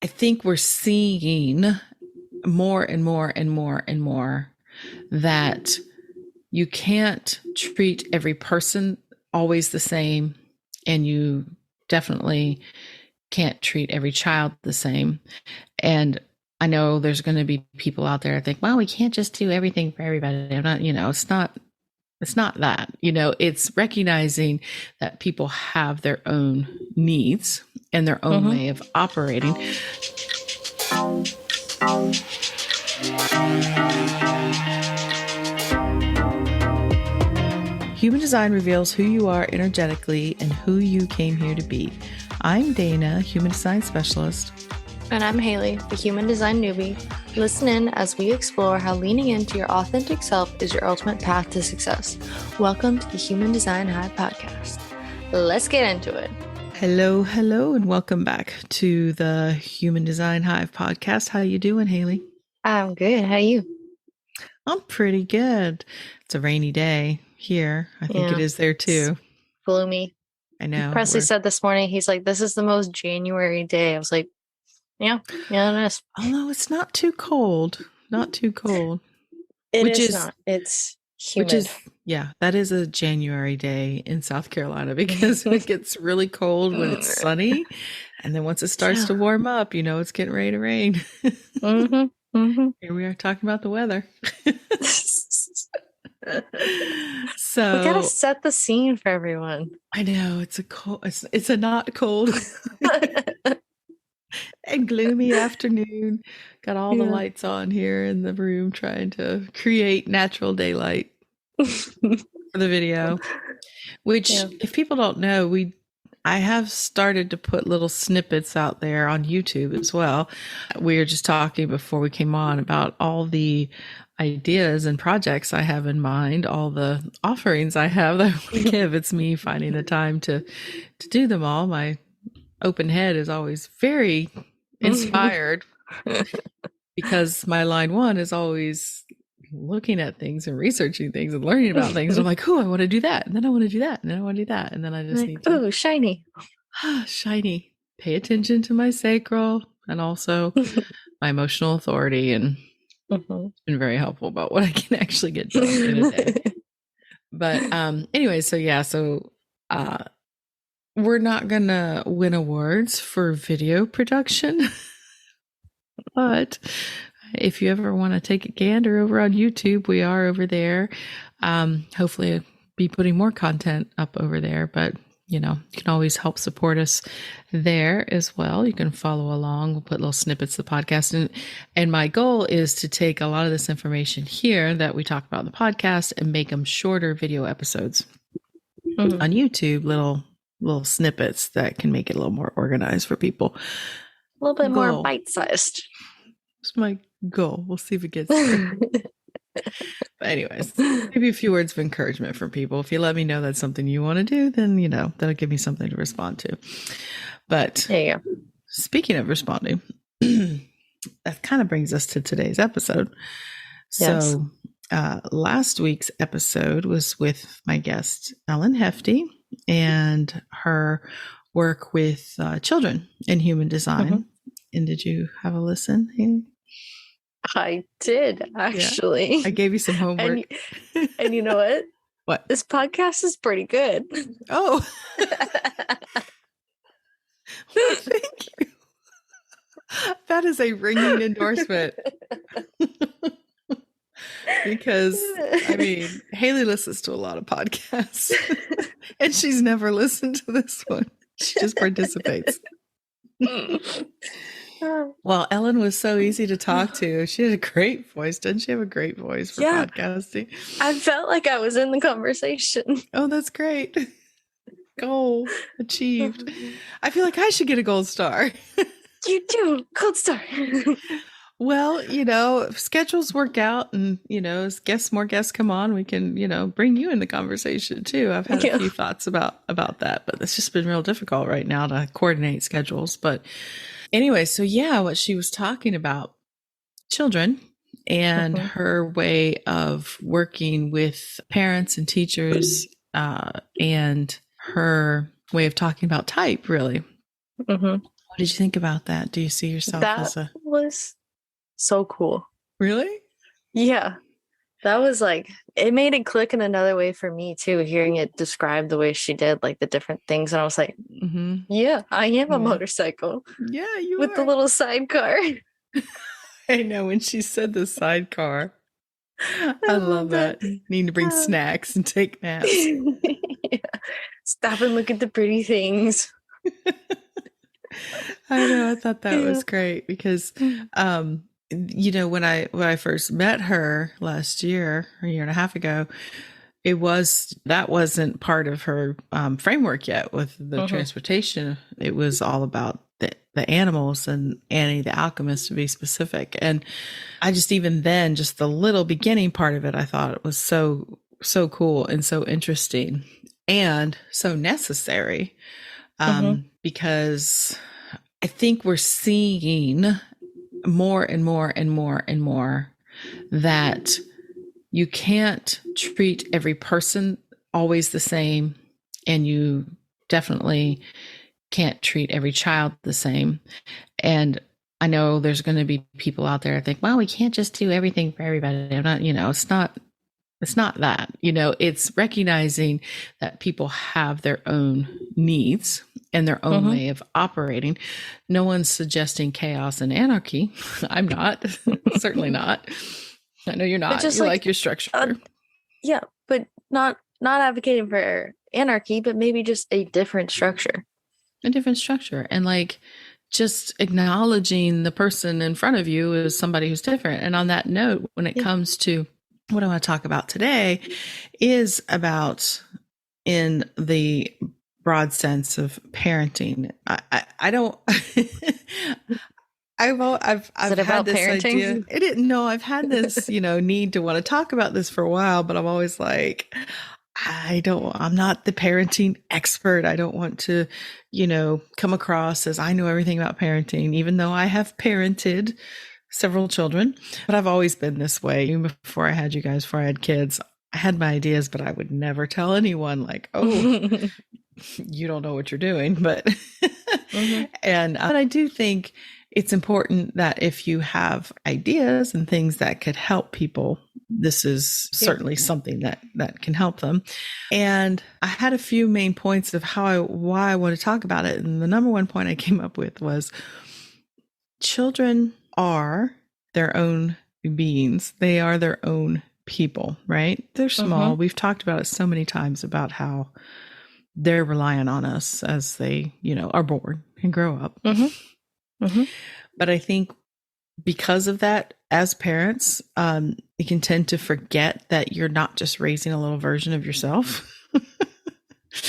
I think we're seeing more and more and more and more that you can't treat every person always the same, and you definitely can't treat every child the same. And I know there's going to be people out there that think, well, we can't just do everything for everybody. I'm not, it's not that, it's recognizing that people have their own needs and their own way of operating. Human design reveals who you are energetically and who you came here to be. I'm Dana, human design specialist. And I'm Haley, the human design newbie. Listen in as we explore how leaning into your authentic self is your ultimate path to success. Welcome to the Human Design Hive podcast. Let's get into it. Hello, and welcome back to the Human Design Hive podcast. How you doing, Haley? I'm good. How are you? I'm pretty good. It's a rainy day here. I think it is there too. It's gloomy. I know. Presley said this morning, he's like, this is the most January day. I was like, yeah, it is. Although it's not too cold. Not too cold. It is not. It's humid. That is a January day in South Carolina because it gets really cold when it's sunny. And then once it starts to warm up, it's getting ready to rain. Here we are talking about the weather. So we gotta set the scene for everyone. I know it's a not cold and gloomy afternoon. Got all the lights on here in the room, trying to create natural daylight for the video. Which, if people don't know, I have started to put little snippets out there on YouTube as well. We were just talking before we came on about all the ideas and projects I have in mind, all the offerings I have that I want to give. It's me finding the time to do them all. My open head is always very inspired because my line one is always looking at things and researching things and learning about things. I'm like, I want to do that. And then I want to do that. And then I want to do that. And then I just need to. Oh, shiny. Shiny. Pay attention to my sacral and also my emotional authority. And it's been very helpful about what I can actually get done in a day. But anyway, so we're not going to win awards for video production. But if you ever want to take a gander over on YouTube, we are over there. Hopefully I'll be putting more content up over there, but you can always help support us there as well. You can follow along. We'll put little snippets of the podcast. And my goal is to take a lot of this information here that we talk about in the podcast and make them shorter video episodes on YouTube, little snippets that can make it a little more organized for people. A little bit more bite-sized. It's my goal. We'll see if it gets there. But anyways, maybe a few words of encouragement from people. If you let me know that's something you want to do, then that'll give me something to respond to. But there you go. Speaking of responding, that kind of brings us to today's episode. Yes. So last week's episode was with my guest Ellen Hefty and her work with children in human design. And did you have a listen? I did, actually. Yeah. I gave you some homework. And you know what? What? This podcast is pretty good. Oh. Well, thank you. That is a ringing endorsement. Because, Haley listens to a lot of podcasts. And she's never listened to this one. She just participates. Well, Ellen was so easy to talk to. She had a great voice. Didn't she have a great voice for podcasting? I felt like I was in the conversation. Oh, that's great. Goal achieved. I feel like I should get a gold star. You do. Gold star. Well, if schedules work out and, as more guests come on, we can, bring you in the conversation too. I've had a few thoughts about that, but it's just been real difficult right now to coordinate schedules. But anyway, so what she was talking about children and her way of working with parents and teachers and her way of talking about type, really. What did you think about that? Do you see yourself That as a... was so cool. Really? Yeah. That was like, it made it click in another way for me too, hearing it described the way she did, like the different things. And I was like, yeah, I am a motorcycle Yeah, you with the are. little sidecar. I know, when she said the sidecar. I love that. Need to bring snacks and take naps. Yeah. Stop and look at the pretty things. I know. I thought that was great because, you know, when I first met her last year, a year and a half ago, that wasn't part of her framework yet with the transportation. It was all about the animals and Annie the Alchemist, to be specific. And I just, even then, just the little beginning part of it, I thought it was so cool and so interesting and so necessary, because I think we're seeing more and more and more and more that you can't treat every person always the same, and you definitely can't treat every child the same. And I know there's going to be people out there that think, well, we can't just do everything for everybody. I'm not, it's not that, it's recognizing that people have their own needs and their own way of operating. No one's suggesting chaos and anarchy. I'm not, certainly not. I know you're not. You like your structure. Yeah, but not advocating for anarchy, but maybe just a different structure. A different structure. And like, just acknowledging the person in front of you as somebody who's different. And on that note, when it comes to what I want to talk about today, is about, in the broad sense of parenting. I don't. I've had this parenting? idea. I've had this, need to want to talk about this for a while, but I'm always like, I'm not the parenting expert. I don't want to, come across as I know everything about parenting, even though I have parented several children. But I've always been this way. Even before I had you guys, before I had kids, I had my ideas, but I would never tell anyone, like, oh, you don't know what you're doing. But, but I do think it's important that if you have ideas and things that could help people, this is certainly something that can help them. And I had a few main points of why I want to talk about it. And the number one point I came up with was, children are their own beings. They are their own people, right? They're small. We've talked about it so many times about how they're relying on us as they, are born and grow up. But I think because of that, as parents, you can tend to forget that you're not just raising a little version of yourself.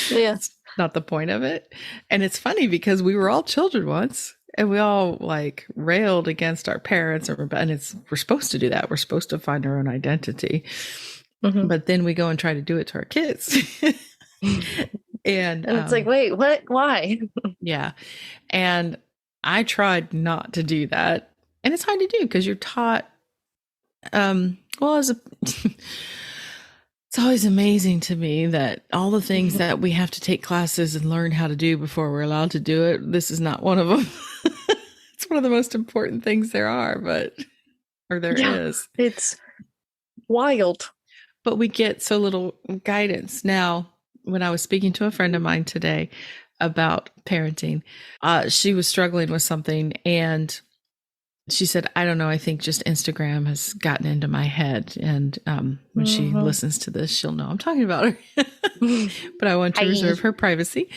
Yeah. That's not the point of it. And it's funny because we were all children once, and we all like railed against our parents, and we're supposed to do that. We're supposed to find our own identity. But then we go and try to do it to our kids. And it's like, wait, what? Why? Yeah. And I tried not to do that. And it's hard to do because you're taught, it's always amazing to me that all the things that we have to take classes and learn how to do before we're allowed to do it, this is not one of them. It's one of the most important things there is. It's wild. But we get so little guidance. Now, when I was speaking to a friend of mine today about parenting, she was struggling with something, and she said, I don't know, I think just Instagram has gotten into my head. And when she listens to this, she'll know I'm talking about her. But I want to reserve her privacy.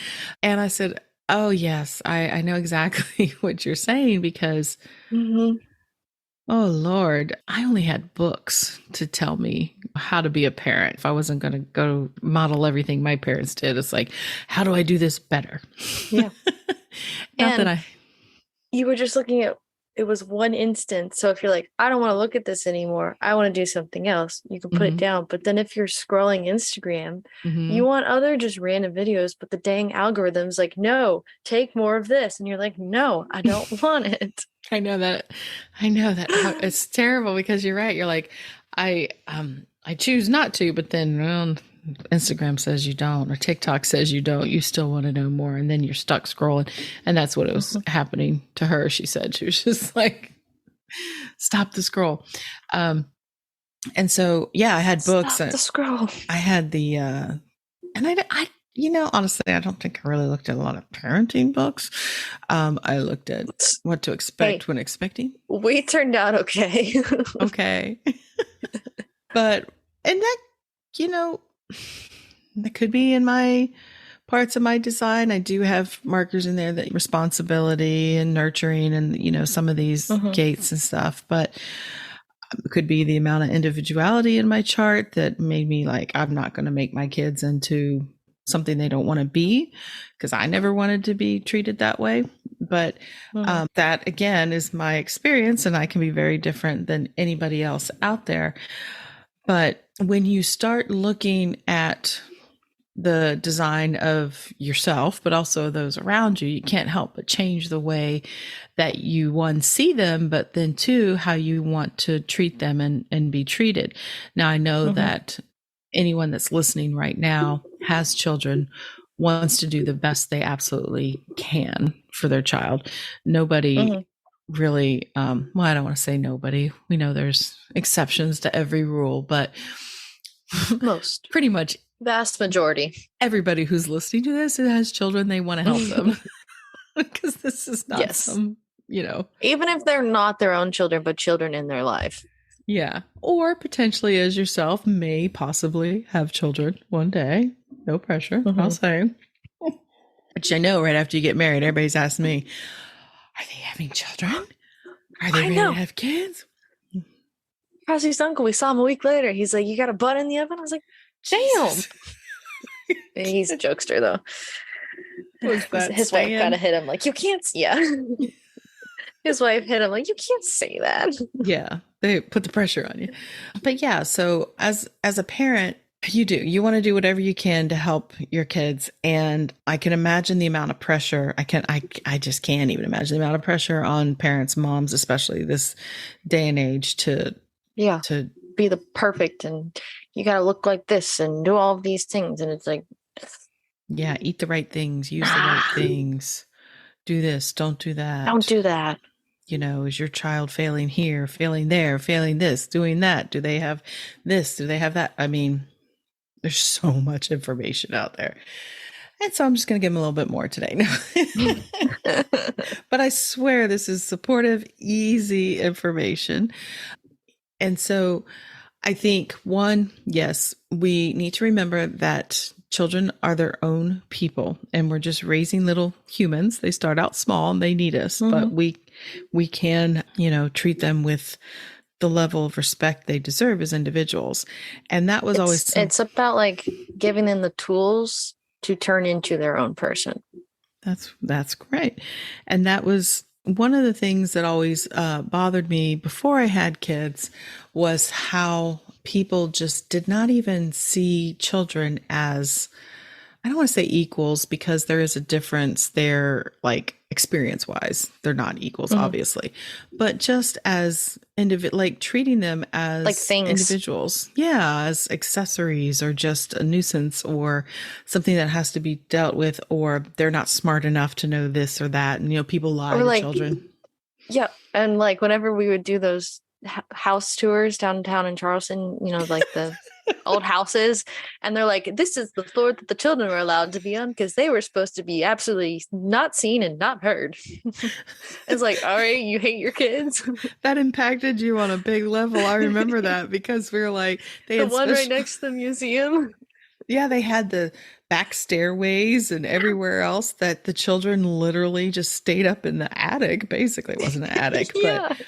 And I said, oh, yes, I know exactly what you're saying, because, oh, Lord, I only had books to tell me how to be a parent. If I wasn't going to go model everything my parents did, it's like, how do I do this better? Yeah. Not you were just looking at, it was one instance. So if you're like, I don't want to look at this anymore, I want to do something else, you can put it down. But then if you're scrolling Instagram, you want other just random videos, but the dang algorithm's like, no, take more of this. And you're like, no, I don't want it. I know that. It's terrible because you're right. You're like, I choose not to, but then Instagram says you don't, or TikTok says you don't, you still want to know more. And then you're stuck scrolling. And that's what it was happening to her. She said she was just like, stop the scroll. And so, yeah, I had books. Stop the scroll. I had the, and I, honestly, I don't think I really looked at a lot of parenting books. I looked at what to expect when expecting. We turned out okay. Okay. But, and that, that could be in my parts of my design. I do have markers in there that responsibility and nurturing and, some of these gates and stuff, but it could be the amount of individuality in my chart that made me like, I'm not going to make my kids into something they don't want to be, because I never wanted to be treated that way. But that, again, is my experience, and I can be very different than anybody else out there. But when you start looking at the design of yourself, but also those around you, you can't help but change the way that you, one, see them, but then two, how you want to treat them and be treated. Now, I know that anyone that's listening right now has children, wants to do the best they absolutely can for their child. Nobody really, I don't want to say nobody. We know there's exceptions to every rule, but most, pretty much vast majority, everybody who's listening to this who has children, they want to help them, because this is not some, even if they're not their own children, but children in their life. Yeah. Or potentially, as yourself, may possibly have children one day. No pressure, I'll say. Which I know right after you get married, everybody's asking me, are they having children? Are they ready to have kids? Cassie's uncle, we saw him a week later. He's like, you got a butt in the oven? I was like, damn. He's a jokester, though. His wife kind of hit him like, you can't. Yeah. His wife hit him like, you can't say that. Yeah. They put the pressure on you. But yeah, so as a parent, you want to do whatever you can to help your kids. And I can imagine the amount of pressure. I just can't even imagine the amount of pressure on parents, moms, especially this day and age to be the perfect, and you got to look like this and do all of these things. And it's like, yeah, eat the right things, use the right things, do this, don't do that. Don't do that. Is your child failing here, failing there, failing this, doing that? Do they have this? Do they have that? I mean, there's so much information out there. And so I'm just going to give them a little bit more today. But I swear this is supportive, easy information. And so I think, one, yes, we need to remember that children are their own people, and we're just raising little humans. They start out small and they need us, but we can, treat them with the level of respect they deserve as individuals. And that was it's about like giving them the tools to turn into their own person. That's great. And that was one of the things that always bothered me before I had kids, was how people just did not even see children as, I don't want to say equals, because there is a difference there, like experience wise, they're not equals, obviously, but just as like treating them as like things, individuals. Yeah. As accessories, or just a nuisance, or something that has to be dealt with, or they're not smart enough to know this or that. And, people lie to children. Yeah. And like whenever we would do those house tours downtown in Charleston, like the old houses, and they're like, this is the floor that the children were allowed to be on because they were supposed to be absolutely not seen and not heard. It's like, all right, you hate your kids. That impacted you on a big level. I remember that, because we were like, they had one right next to the museum. Yeah, they had the back stairways and everywhere else that the children literally just stayed up in the attic. Basically, it wasn't an attic, but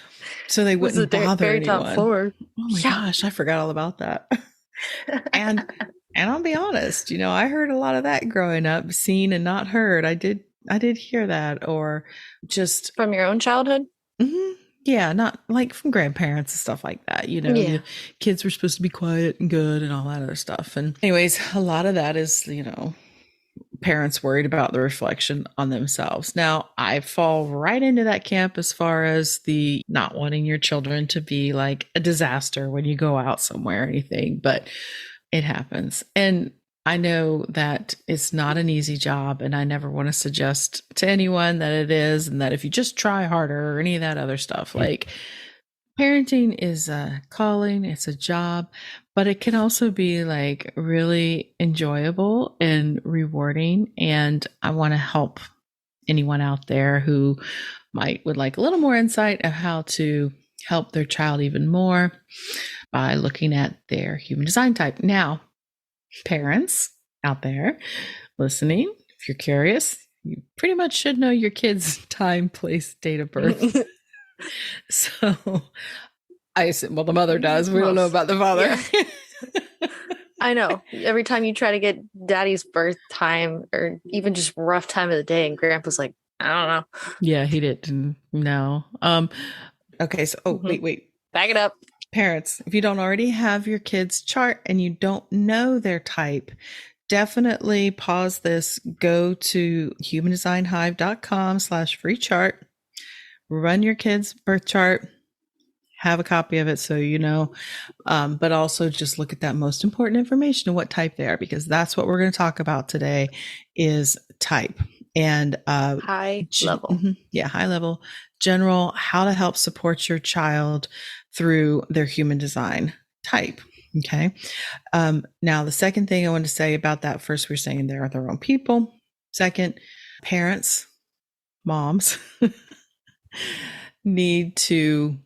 so they wouldn't bother anyone. Top floor. Oh my gosh, I forgot all about that. And I'll be honest, I heard a lot of that growing up, seen and not heard. I did hear that, or just from your own childhood. Yeah, not like from grandparents and stuff like that. Kids were supposed to be quiet and good and all that other stuff. And anyways, a lot of that is, parents worried about the reflection on themselves. Now, I fall right into that camp as far as the not wanting your children to be like a disaster when you go out somewhere or anything. But It happens. And I know that it's not an easy job, and I never want to suggest to anyone that it is, and that if you just try harder or any of that other stuff, like parenting is a calling, it's a job, but it can also be like really enjoyable and rewarding. And I want to help anyone out there who would like a little more insight of how to help their child even more by looking at their human design type. Now, parents out there listening, if you're curious, you pretty much should know your kid's time, place, date of birth. So I assume, well, the mother does. We don't know about the father. Yeah. I know. Every time you try to get daddy's birth time or even just rough time of the day, and grandpa's like, I don't know. Yeah, he didn't know. Okay, so wait. Back it up. Parents, if you don't already have your kid's chart and you don't know their type, definitely pause this, go to humandesignhive.com/free chart, run your kid's birth chart, have a copy of it so you know, but also just look at that most important information and what type they are, because that's what we're going to talk about today is type. And high level. Yeah, high level, general, how to help support your child through their human design type. Okay. Now, the second thing I want to say about that, first, we're saying they are their own people. Second, parents, moms need to,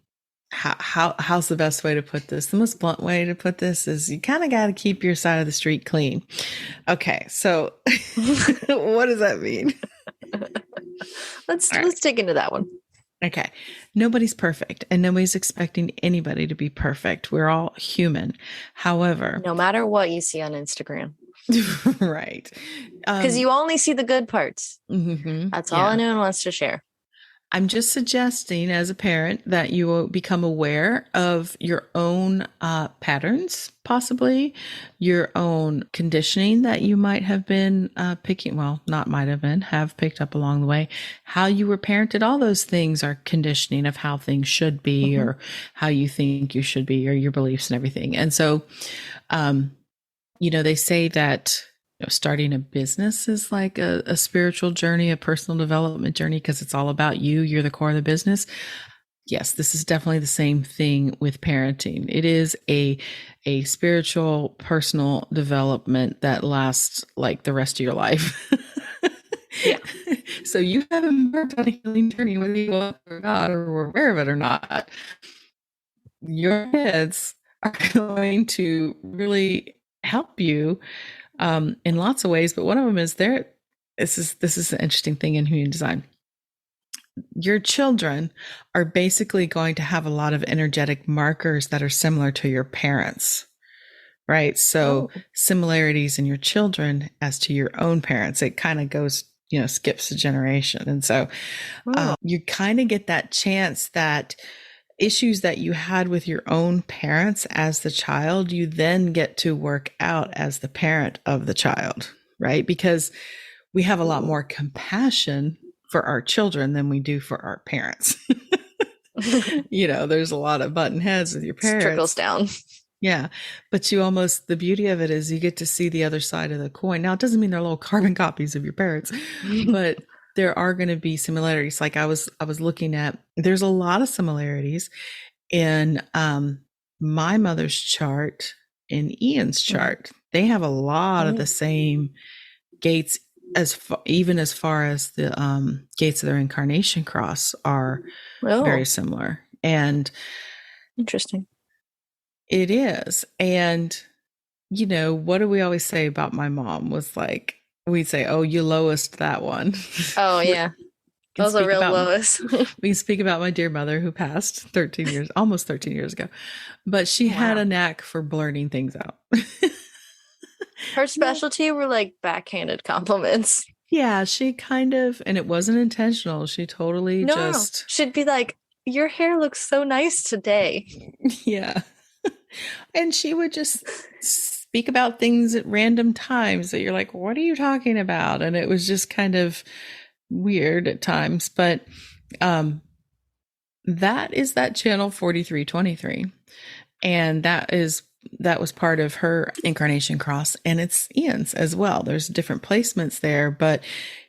how's the best way to put this? The most blunt way to put this is you kind of got to keep your side of the street clean. Okay. So what does that mean? Let's dig into that one. Okay. Nobody's perfect, and nobody's expecting anybody to be perfect. We're all human. However, no matter what you see on Instagram. Right. Because you only see the good parts. That's all anyone wants to share. I'm just suggesting as a parent that you will become aware of your own patterns, possibly your own conditioning that you might have been have picked up along the way, how you were parented. All those things are conditioning of how things should be or how you think you should be or your beliefs and everything. And so, they say that starting a business is like a spiritual journey, a personal development journey, because it's all about you. You're the core of the business. Yes, this is definitely the same thing with parenting. It is a spiritual, personal development that lasts like the rest of your life. Yeah. So you haven't embarked on a healing journey, whether you love it or not, or we're aware of it or not. Your kids are going to really help you in lots of ways, but one of them is this is an interesting thing in human design. Your children are basically going to have a lot of energetic markers that are similar to your parents, right? So similarities in your children as to your own parents, it kind of goes, skips a generation. And so you kind of get that chance that issues that you had with your own parents as the child, you then get to work out as the parent of the child, right? Because we have a lot more compassion for our children than we do for our parents. There's a lot of button heads with your parents. It trickles down. Yeah. But the beauty of it is you get to see the other side of the coin. Now, it doesn't mean they're little carbon copies of your parents, but there are going to be similarities. Like I was looking at, there's a lot of similarities in my mother's chart and Ian's chart. They have a lot of the same gates, even as far as the gates of their incarnation cross are very similar. And interesting. It is. And, what do we always say about my mom was like, we'd say, oh, you lowest that one. Oh, yeah. That was a real lowest. We can speak about my dear mother who passed almost 13 years ago. But she had a knack for blurting things out. Her specialty were like backhanded compliments. Yeah, she kind of, and it wasn't intentional. She totally she'd be like, your hair looks so nice today. Yeah. And she would just speak about things at random times that you're like, what are you talking about? And it was just kind of weird at times. But that is that channel 4323. And that is that was part of her incarnation cross, and it's Ian's as well. There's different placements there, but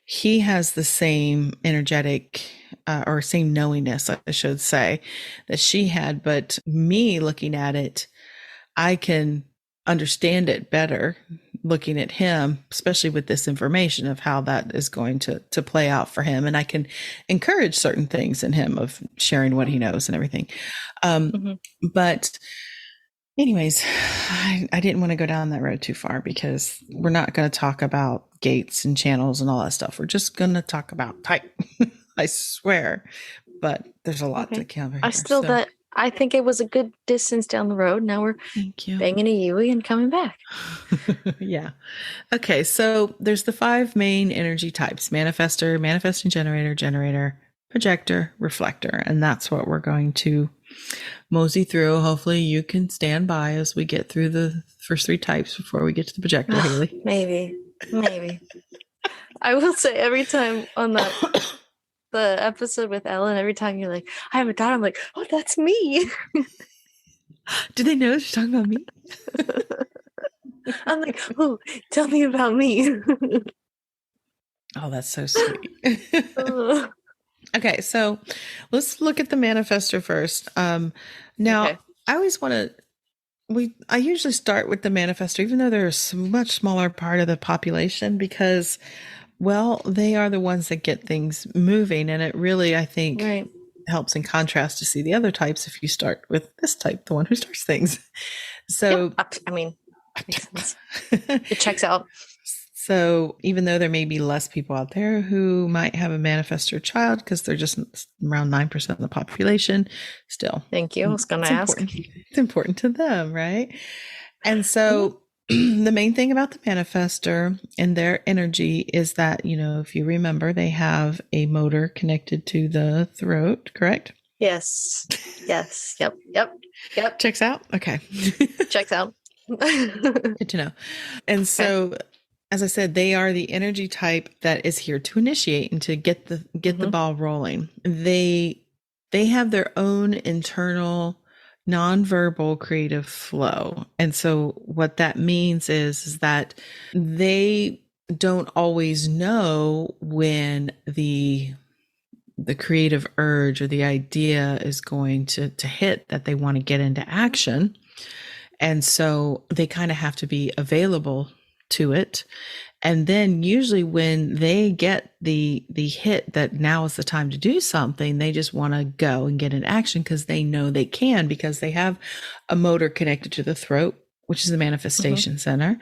he has the same energetic or same knowingness, I should say, that she had. But me looking at it, I can understand it better looking at him, especially with this information of how that is going to play out for him. And I can encourage certain things in him of sharing what he knows and everything. But anyways, I didn't want to go down that road too far because we're not going to talk about gates and channels and all that stuff. We're just going to talk about type. I swear. But there's a lot to cover here. I think it was a good distance down the road. Now we're banging a Yui and coming back. Yeah. Okay. So there's the 5 main energy types: manifestor, manifesting generator, generator, projector, reflector. And that's what we're going to mosey through. Hopefully you can stand by as we get through the first 3 types before we get to the projector, Haley. Maybe. I will say every time on the episode with Ellen, every time you're like, I have a daughter, I'm like, oh, that's me. Do they know she's talking about me? I'm like, oh, tell me about me. Oh, that's so sweet. Okay, so let's look at the manifestor first. Now, I always want to, I usually start with the manifestor, even though they're a much smaller part of the population, because, well, they are the ones that get things moving. And it really, I think, helps in contrast to see the other types if you start with this type, the one who starts things. So, I mean, makes sense. It checks out. So even though there may be less people out there who might have a manifestor child, because they're just around 9% of the population, still. Thank you. I was going to ask. It's important to them, right? And so the main thing about the manifestor and their energy is that, you know, if you remember, they have a motor connected to the throat, correct? Yes. Yep. Checks out? Okay. Checks out. Good to know. And so, as I said, they are the energy type that is here to initiate and to get the ball rolling. They have their own internal nonverbal creative flow. And so what that means is that they don't always know when the creative urge or the idea is going to hit that they want to get into action. And so they kind of have to be available to it. And then usually when they get the hit that now is the time to do something, they just want to go and get in action because they know they can, because they have a motor connected to the throat, which is the manifestation center.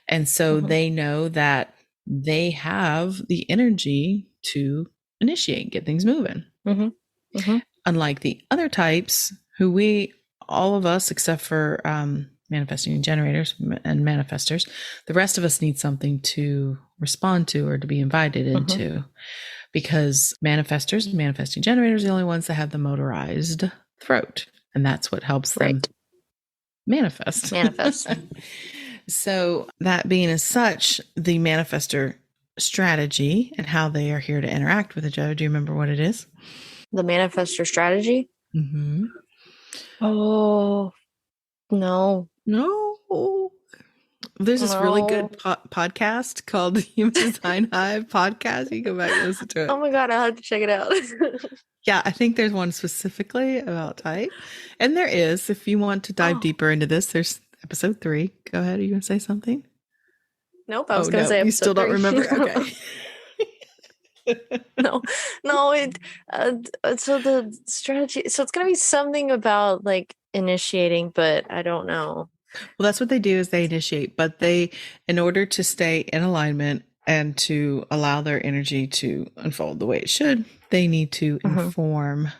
And so they know that they have the energy to initiate, get things moving. Unlike the other types who all of us, except for manifesting generators and manifestors, the rest of us need something to respond to or to be invited into, because manifestors and manifesting generators are the only ones that have the motorized throat, and that's what helps them manifest. So that being as such, the manifestor strategy and how they are here to interact with each other. Do you remember what it is? The manifestor strategy? Oh, no. There's this really good podcast called the Human Design Hive podcast. You go back and listen to it. Oh my God, I'll have to check it out. Yeah, I think there's one specifically about type. And there is, if you want to dive deeper into this, there's episode 3. Go ahead. Are you going to say something? Nope, I was going to say episode 3. You still don't remember? Okay. No. So the strategy, so it's going to be something about like initiating, but I don't know. Well, that's what they do, is they initiate, but in order to stay in alignment and to allow their energy to unfold the way it should, they need to inform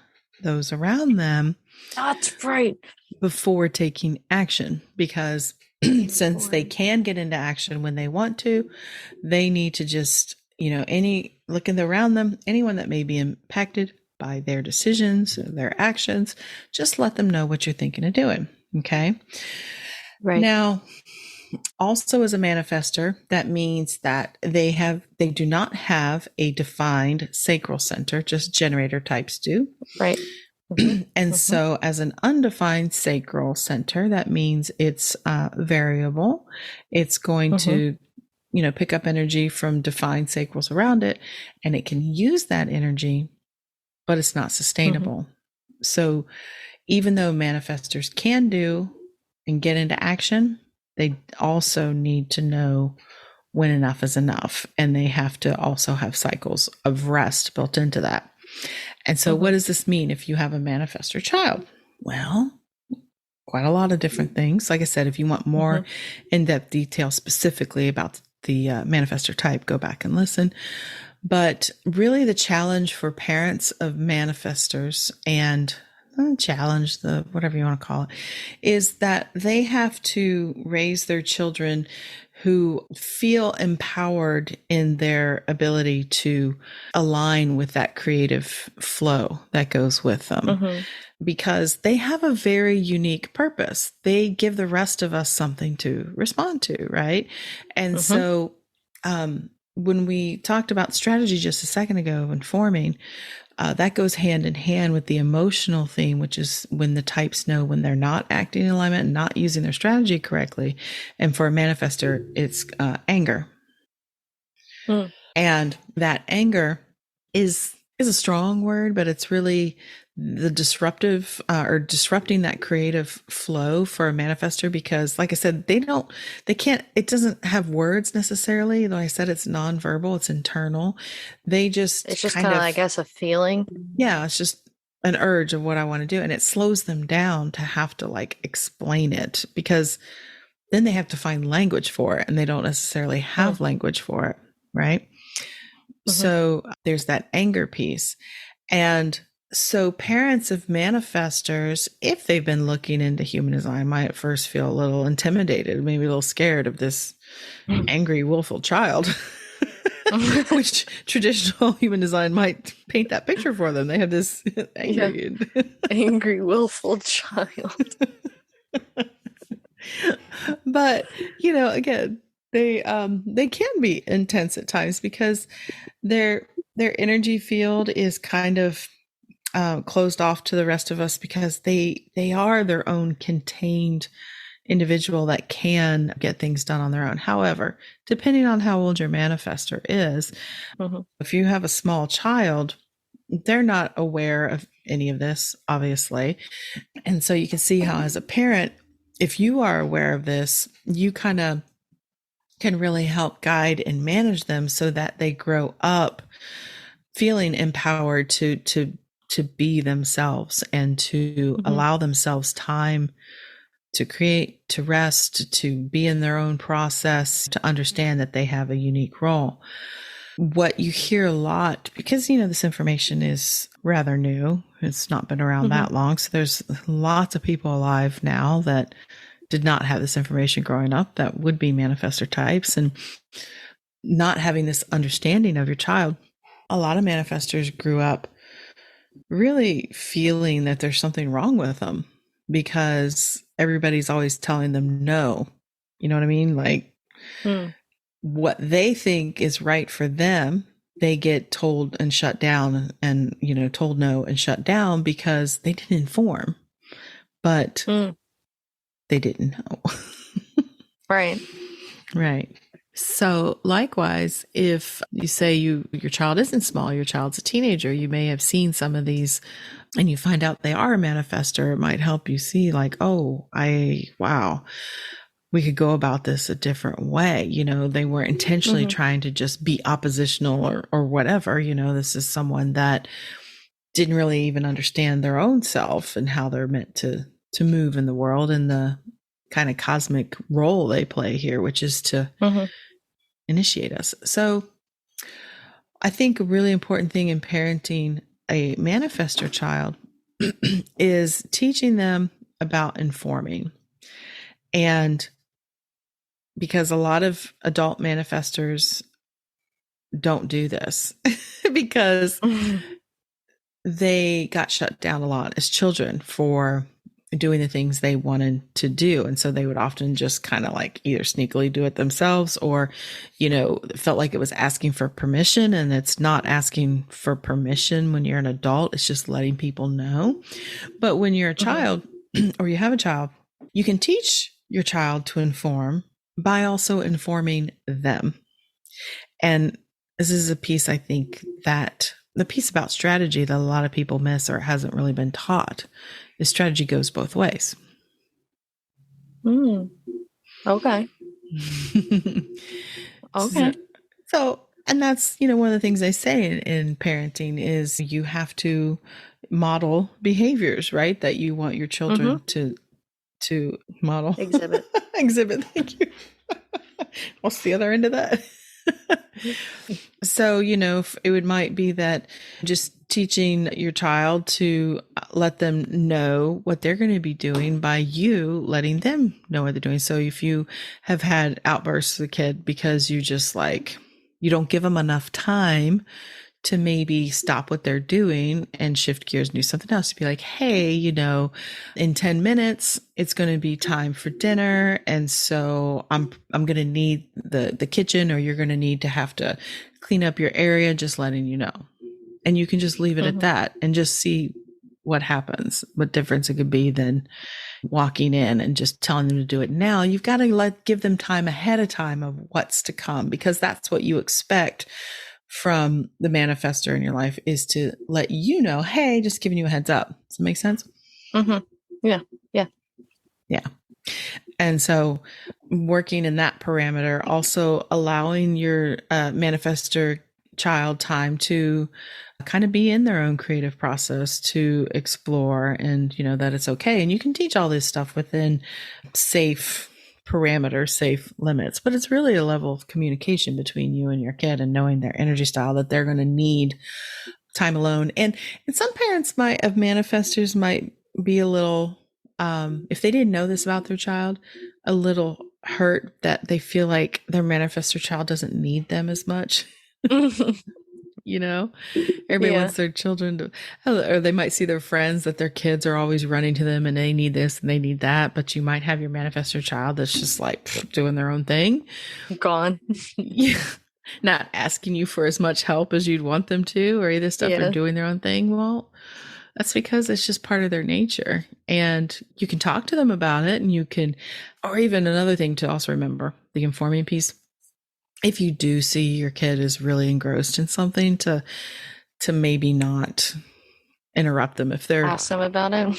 those around them. That's right. Before taking action, because since they can get into action when they want to, they need to just, looking around them, anyone that may be impacted by their decisions, their actions, just let them know what you're thinking of doing. Okay. Right. Now, also as a manifestor, that means that they do not have a defined sacral center, just generator types do. Right. And so as an undefined sacral center, that means it's variable. It's going to, pick up energy from defined sacrals around it, and it can use that energy, but it's not sustainable. So even though manifestors can do and get into action, they also need to know when enough is enough. And they have to also have cycles of rest built into that. And so what does this mean if you have a manifestor child? Well, quite a lot of different things. Like I said, if you want more in-depth detail specifically about the manifestor type, go back and listen. But really the challenge for parents of manifestors, and challenge, the whatever you want to call it, is that they have to raise their children who feel empowered in their ability to align with that creative flow that goes with them. Because they have a very unique purpose. They give the rest of us something to respond to, right? And so when we talked about strategy just a second ago and forming, that goes hand in hand with the emotional theme, which is when the types know when they're not acting in alignment and not using their strategy correctly. And for a manifestor, it's anger. And that anger is a strong word, but it's really the disruptive or disrupting that creative flow for a manifestor, because like I said, it doesn't have words necessarily, though I said it's nonverbal, it's internal. It's just kind of, I guess, a feeling. Yeah, it's just an urge of what I want to do. And it slows them down to have to like explain it, because then they have to find language for it, and they don't necessarily have language for it, right? So there's that anger piece. And so parents of manifestors, if they've been looking into human design, might at first feel a little intimidated, maybe a little scared of this angry, willful child, which traditional human design might paint that picture for them. They have this angry, willful child. But, again, they can be intense at times because their energy field is kind of closed off to the rest of us, because they are their own contained individual that can get things done on their own. However, depending on how old your manifestor is, if you have a small child, they're not aware of any of this, obviously. And so you can see how, as a parent, if you are aware of this, you kind of can really help guide and manage them so that they grow up feeling empowered to be themselves and to allow themselves time to create, to rest, to be in their own process, to understand that they have a unique role. What you hear a lot, because, this information is rather new, it's not been around that long. So there's lots of people alive now that did not have this information growing up, that would be manifestor types, and not having this understanding of your child. A lot of manifestors grew up really feeling that there's something wrong with them because everybody's always telling them no. You know what I mean? Like what they think is right for them, they get told and shut down, and, told no and shut down because they didn't inform, but they didn't know. Right. Right. So likewise, if you say your child isn't small, your child's a teenager, you may have seen some of these and you find out they are a manifestor. It might help you see like, wow, we could go about this a different way. They weren't intentionally trying to just be oppositional or whatever. This is someone that didn't really even understand their own self and how they're meant to move in the world, and the kind of cosmic role they play here, which is to initiate us. So I think a really important thing in parenting a manifestor child is teaching them about informing. And because a lot of adult manifestors don't do this because they got shut down a lot as children for doing the things they wanted to do. And so they would often just kind of like either sneakily do it themselves or, felt like it was asking for permission. And it's not asking for permission when you're an adult. It's just letting people know. But when you're a child or you have a child, you can teach your child to inform by also informing them. And this is a piece, I think, that the piece about strategy that a lot of people miss or hasn't really been taught is strategy goes both ways. Okay. Okay. So, and that's, one of the things I say in parenting is you have to model behaviors, right? That you want your children to model. Exhibit. Thank you. What's the other end of that? So, it might be that just teaching your child to let them know what they're going to be doing by you letting them know what they're doing. So if you have had outbursts with a kid because you just you don't give them enough time to maybe stop what they're doing and shift gears and do something else, to be like, hey, in 10 minutes, it's going to be time for dinner. And so I'm going to need the kitchen, or you're going to have to clean up your area, just letting you know. And you can just leave it at that and just see what happens, what difference it could be than walking in and just telling them to do it now. You've got to give them time ahead of time of what's to come, because that's what you expect from the manifestor in your life, is to let you know, hey, just giving you a heads up. Does that make sense? Yeah. And so working in that parameter, also allowing your manifestor child time to kind of be in their own creative process, to explore, and that it's okay. And you can teach all this stuff within safe parameters, safe limits, but it's really a level of communication between you and your kid, and knowing their energy style, that they're going to need time alone. And some parents of manifestors might be a little, if they didn't know this about their child, a little hurt that they feel like their manifestor child doesn't need them as much. Everybody wants their children to, or they might see their friends that their kids are always running to them and they need this and they need that. But you might have your manifestor child that's just doing their own thing. Gone. Yeah. Not asking you for as much help as you'd want them to, or either stuff, or doing their own thing. Well, that's because it's just part of their nature. And you can talk to them about it, and you can, or even another thing to also remember, the informing piece. If you do see your kid is really engrossed in something, to maybe not interrupt them if they're, ask them about it.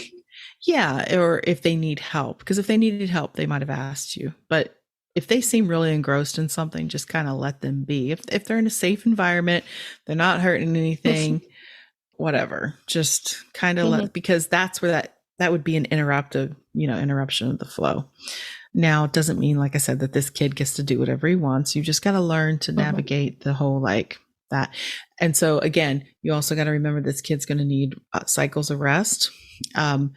Yeah, or if they need help, because if they needed help, they might have asked you. But if they seem really engrossed in something, just kind of let them be. If they're in a safe environment, they're not hurting anything, whatever, just kind of let, because that's where that would be an interruption of the flow. Now, it doesn't mean, like I said, that this kid gets to do whatever he wants. You just got to learn to navigate the whole that. And so again, you also got to remember this kid's going to need cycles of rest. And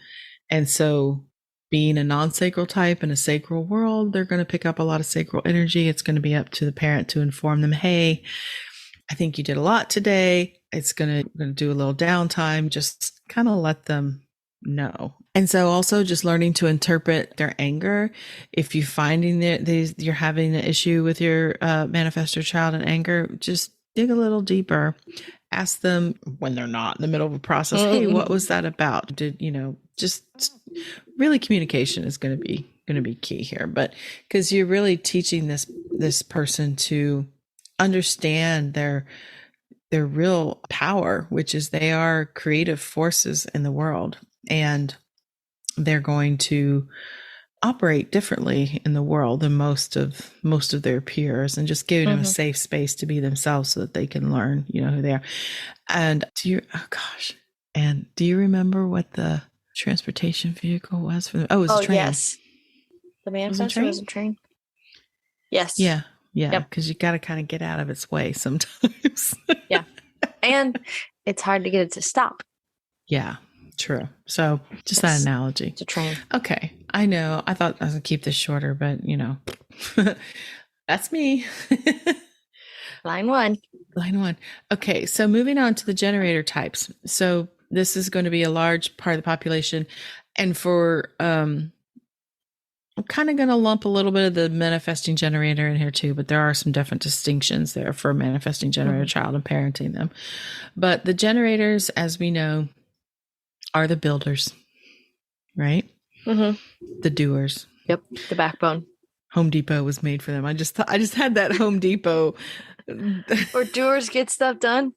so being a non-sacral type in a sacral world, they're going to pick up a lot of sacral energy. It's going to be up to the parent to inform them, hey, I think you did a lot today. It's going to do a little downtime. Just kind of let them know. And so also just learning to interpret their anger. If you're finding that you're having an issue with your manifestor child and anger, just dig a little deeper. Ask them when they're not in the middle of a process, hey, what was that about? Just really communication is going to be key here. But because you're really teaching this person to understand their real power, which is they are creative forces in the world, and they're going to operate differently in the world than most of their peers, and just giving them a safe space to be themselves so that they can learn, who they are. And do you remember what the transportation vehicle was for them? Oh, it was a train. Yes. The manifestor was a train. Yes. Yeah. Because you got to kind of get out of its way sometimes. Yeah. And it's hard to get it to stop. Yeah. True. So just that analogy. It's a train. Okay. I know. I thought I was going to keep this shorter, but that's me. Line one. Okay. So moving on to the generator types. So this is going to be a large part of the population. And for, I'm kind of going to lump a little bit of the manifesting generator in here too, but there are some different distinctions there for manifesting generator child and parenting them. But the generators, as we know, are the builders, right? The doers. Yep, the backbone. Home Depot was made for them. I just had that Home Depot or doers get stuff done.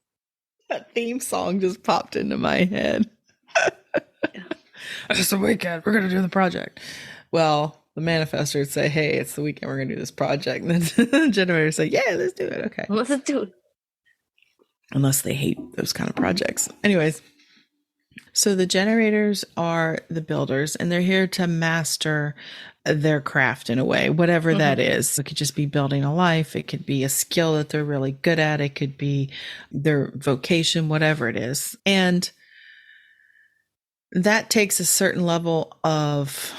That theme song just popped into my head. It's a weekend. We're going to do the project. Well, the manifestors say, hey, it's the weekend. We're going to do this project. And then the generators say, yeah, let's do it. Okay. Let's do it. Unless they hate those kind of projects. Anyways, so the generators are the builders, and they're here to master their craft in a way, whatever that is. It could just be building a life. It could be a skill that they're really good at. It could be their vocation, whatever it is. And that takes a certain level of,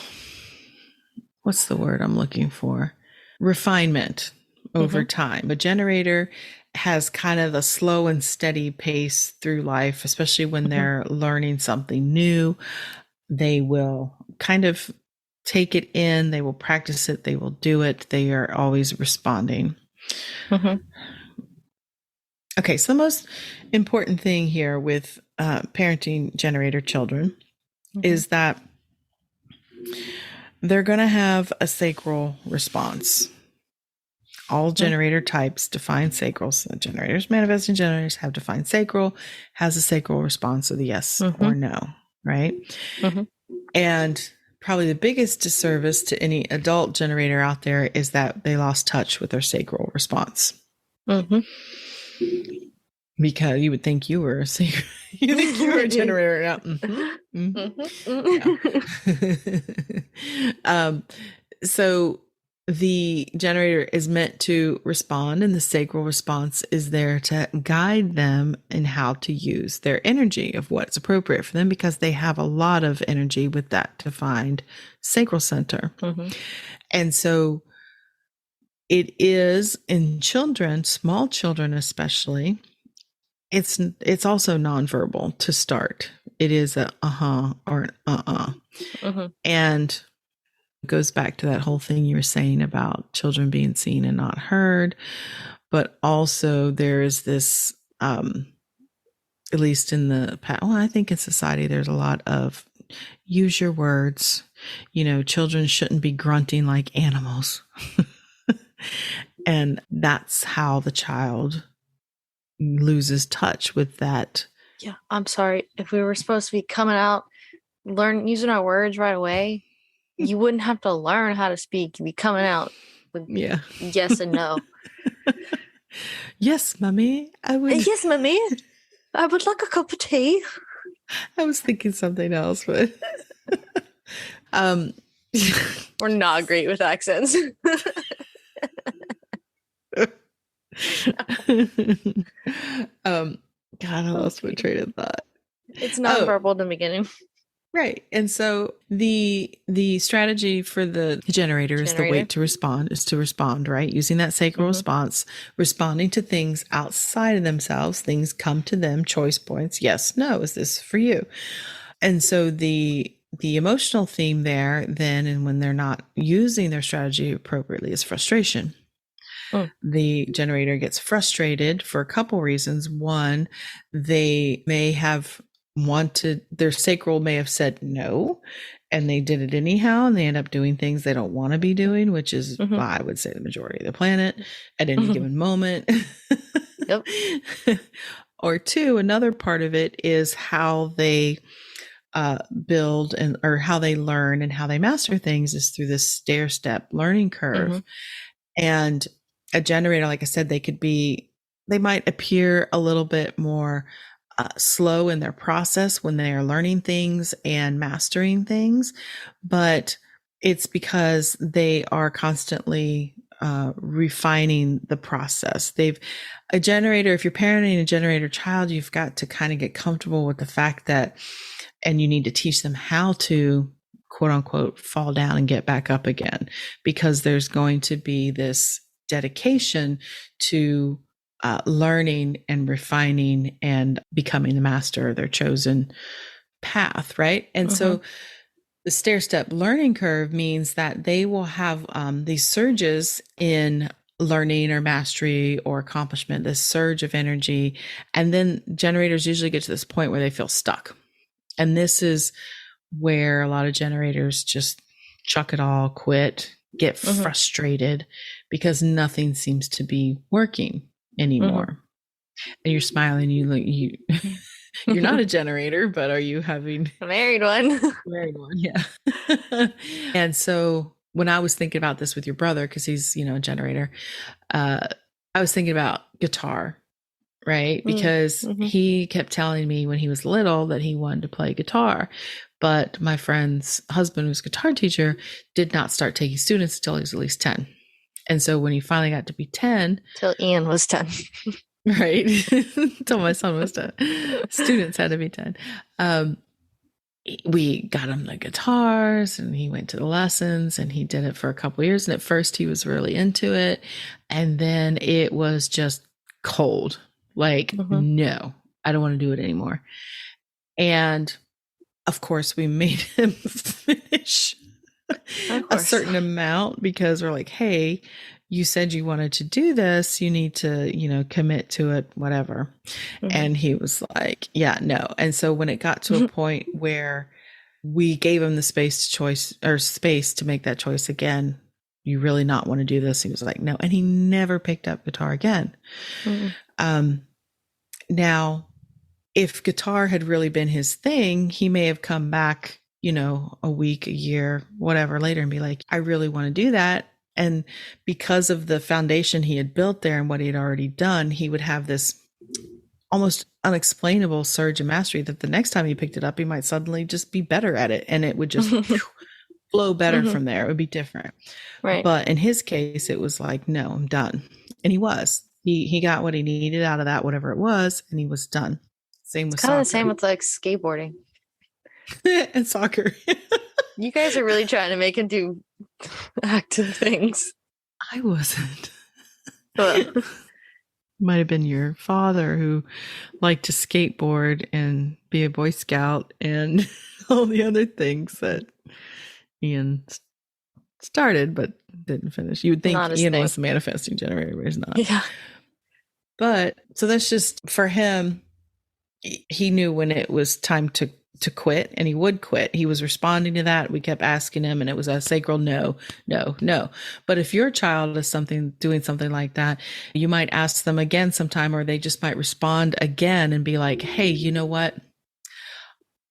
what's the word I'm looking for? Refinement over time. A generator has kind of a slow and steady pace through life, especially when they're learning something new. They will kind of take it in, they will practice it, they will do it. They are always responding. Okay, so the most important thing here with parenting generator children is that they're going to have a sacral response. All generator types define sacral. So generators, manifesting generators have defined sacral, has a sacral response of the yes or no, right? And probably the biggest disservice to any adult generator out there is that they lost touch with their sacral response. Because you would think you were a you think you were a generator now. So the generator is meant to respond, and the sacral response is there to guide them in how to use their energy of what's appropriate for them, because they have a lot of energy with that defined sacral center. And so it is in children, small children especially, it's also nonverbal to start. It is a or an and it goes back to that whole thing you were saying about children being seen and not heard. But also there is this, at least in the past, well, I think in society there's a lot of use your words. You know, children shouldn't be grunting like animals. And that's how the child loses touch with that. Yeah, I'm sorry. If we were supposed to be coming out, using our words right away, you wouldn't have to learn how to speak. You'd be coming out with yes and no. Yes, mommy, I would. Yes, mommy, I would like a cup of tea. I was thinking something else, but we're not great with accents. God, I lost my train of thought. It's nonverbal in the beginning. Right. And so the strategy for the generator is the wait to respond, right? Using that sacral response, responding to things outside of themselves, things come to them, choice points. Yes, no, is this for you? And so the emotional theme there then, and when they're not using their strategy appropriately, is frustration. The generator gets frustrated for a couple reasons. One, they may have their sacral may have said no, and they did it anyhow, and they end up doing things they don't want to be doing, which is I would say the majority of the planet at any given moment. Yep. Or two, another part of it is how they build or how they learn and how they master things is through this stair-step learning curve. And a generator, like I said, they might appear a little bit more slow in their process when they are learning things and mastering things, but it's because they are constantly refining the process. A generator, if you're parenting a generator child, you've got to kind of get comfortable with the fact that, and you need to teach them how to, quote unquote, fall down and get back up again, because there's going to be this dedication to learning and refining and becoming the master of their chosen path, right? And so The stair-step learning curve means that they will have these surges in learning or mastery or accomplishment, this surge of energy. And then generators usually get to this point where they feel stuck. And this is where a lot of generators just chuck it all, quit, get frustrated because nothing seems to be working anymore. And you're smiling, you're not a generator, but are you having a married one? Married one, yeah. And so when I was thinking about this with your brother, because he's, a generator, I was thinking about guitar, right? Because he kept telling me when he was little that he wanted to play guitar. But my friend's husband, who's a guitar teacher, did not start taking students until he was at least 10. And so when he finally got to be 10, till Ian was 10. Right. Until my son was 10. Students had to be 10. We got him the guitars and he went to the lessons and he did it for a couple of years. And at first he was really into it. And then it was just cold. Like, no, I don't want to do it anymore. And of course we made him finish a certain amount because we're like, hey, you said you wanted to do this. You need to, commit to it, whatever. And he was like, yeah, no. And so when it got to a point where we gave him the space to make that choice again, you really not want to do this? He was like, no. And he never picked up guitar again. Now, if guitar had really been his thing, he may have come back, a week, a year, whatever later and be like, I really want to do that. And because of the foundation he had built there and what he had already done, he would have this almost unexplainable surge of mastery that the next time he picked it up, he might suddenly just be better at it. And it would just flow better from there. It would be different. Right. But in his case, it was like, no, I'm done. And he was. He got what he needed out of that, whatever it was, and he was done. Same with soccer. Kind of the same with like skateboarding. And soccer. You guys are really trying to make him do active things. I wasn't. Might have been your father who liked to skateboard and be a Boy Scout and all the other things that Ian started but didn't finish. You would think Ian was the manifesting generator, but he's not. Yeah. But so that's just for him. He knew when it was time to quit, and he would quit. He was responding to that. We kept asking him, and it was a sacral no, no, no. But if your child is doing something like that, you might ask them again sometime, or they just might respond again and be like, hey, you know what?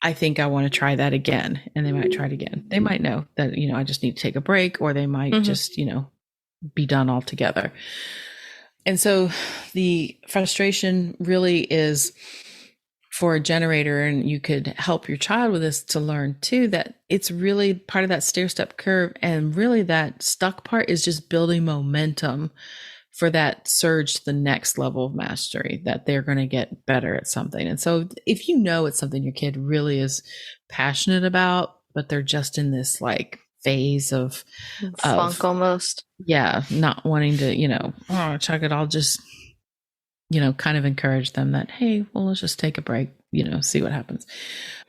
I think I want to try that again. And they might try it again. They might know that, I just need to take a break, or they might just, be done altogether. And so the frustration really is for a generator, and you could help your child with this to learn too, that it's really part of that stair-step curve. And really that stuck part is just building momentum for that surge to the next level of mastery, that they're going to get better at something. And so if it's something your kid really is passionate about, but they're just in this like phase of funk almost. Yeah. Not wanting to, chuck it all, just kind of encourage them that, hey, well, let's just take a break, see what happens.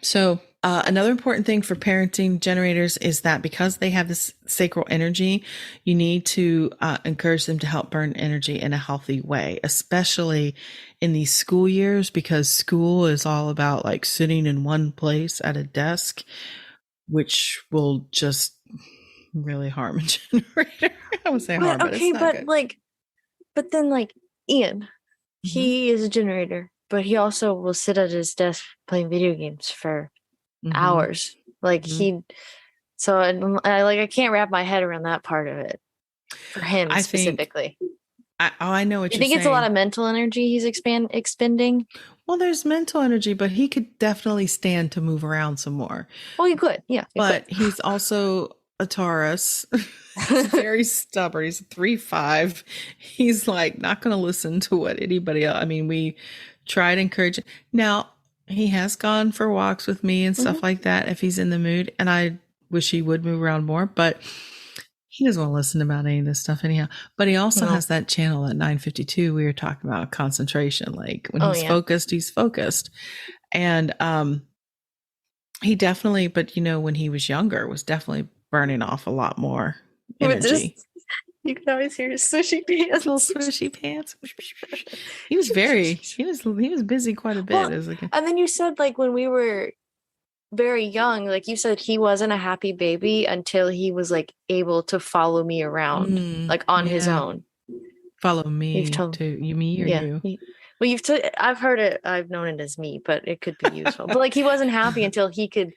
So another important thing for parenting generators is that because they have this sacral energy, you need to encourage them to help burn energy in a healthy way, especially in these school years, because school is all about like sitting in one place at a desk, which will just really harm a generator. I would say harm, but it's not good. But then Ian, he is a generator, but he also will sit at his desk playing video games for hours. I can't wrap my head around that part of it for him specifically. I know what you're saying. You think it's a lot of mental energy he's expending? Well, there's mental energy, but he could definitely stand to move around some more. Well, he could, yeah. But he's also a Taurus. He's very stubborn. He's a 3-5. He's like not going to listen to what anybody else. I mean, we try to encourage him. Now, he has gone for walks with me and stuff like that if he's in the mood. And I wish he would move around more, but he doesn't want to listen about any of this stuff anyhow. But he also has that channel at 952. We were talking about concentration. Like when he's focused, he's focused. And He definitely, but when he was younger, was definitely burning off a lot more But energy. just you can always hear his swishy His little pants. swishy pants. He was busy quite a bit Well, as a kid. and then you said like when we were very young, like you said he wasn't a happy baby until he was like able to follow me around, like on his Yeah. own. Follow You've me told, to you, me or yeah. you. Well, I've heard it, I've known it as me, but it could be useful. But like he wasn't happy until he could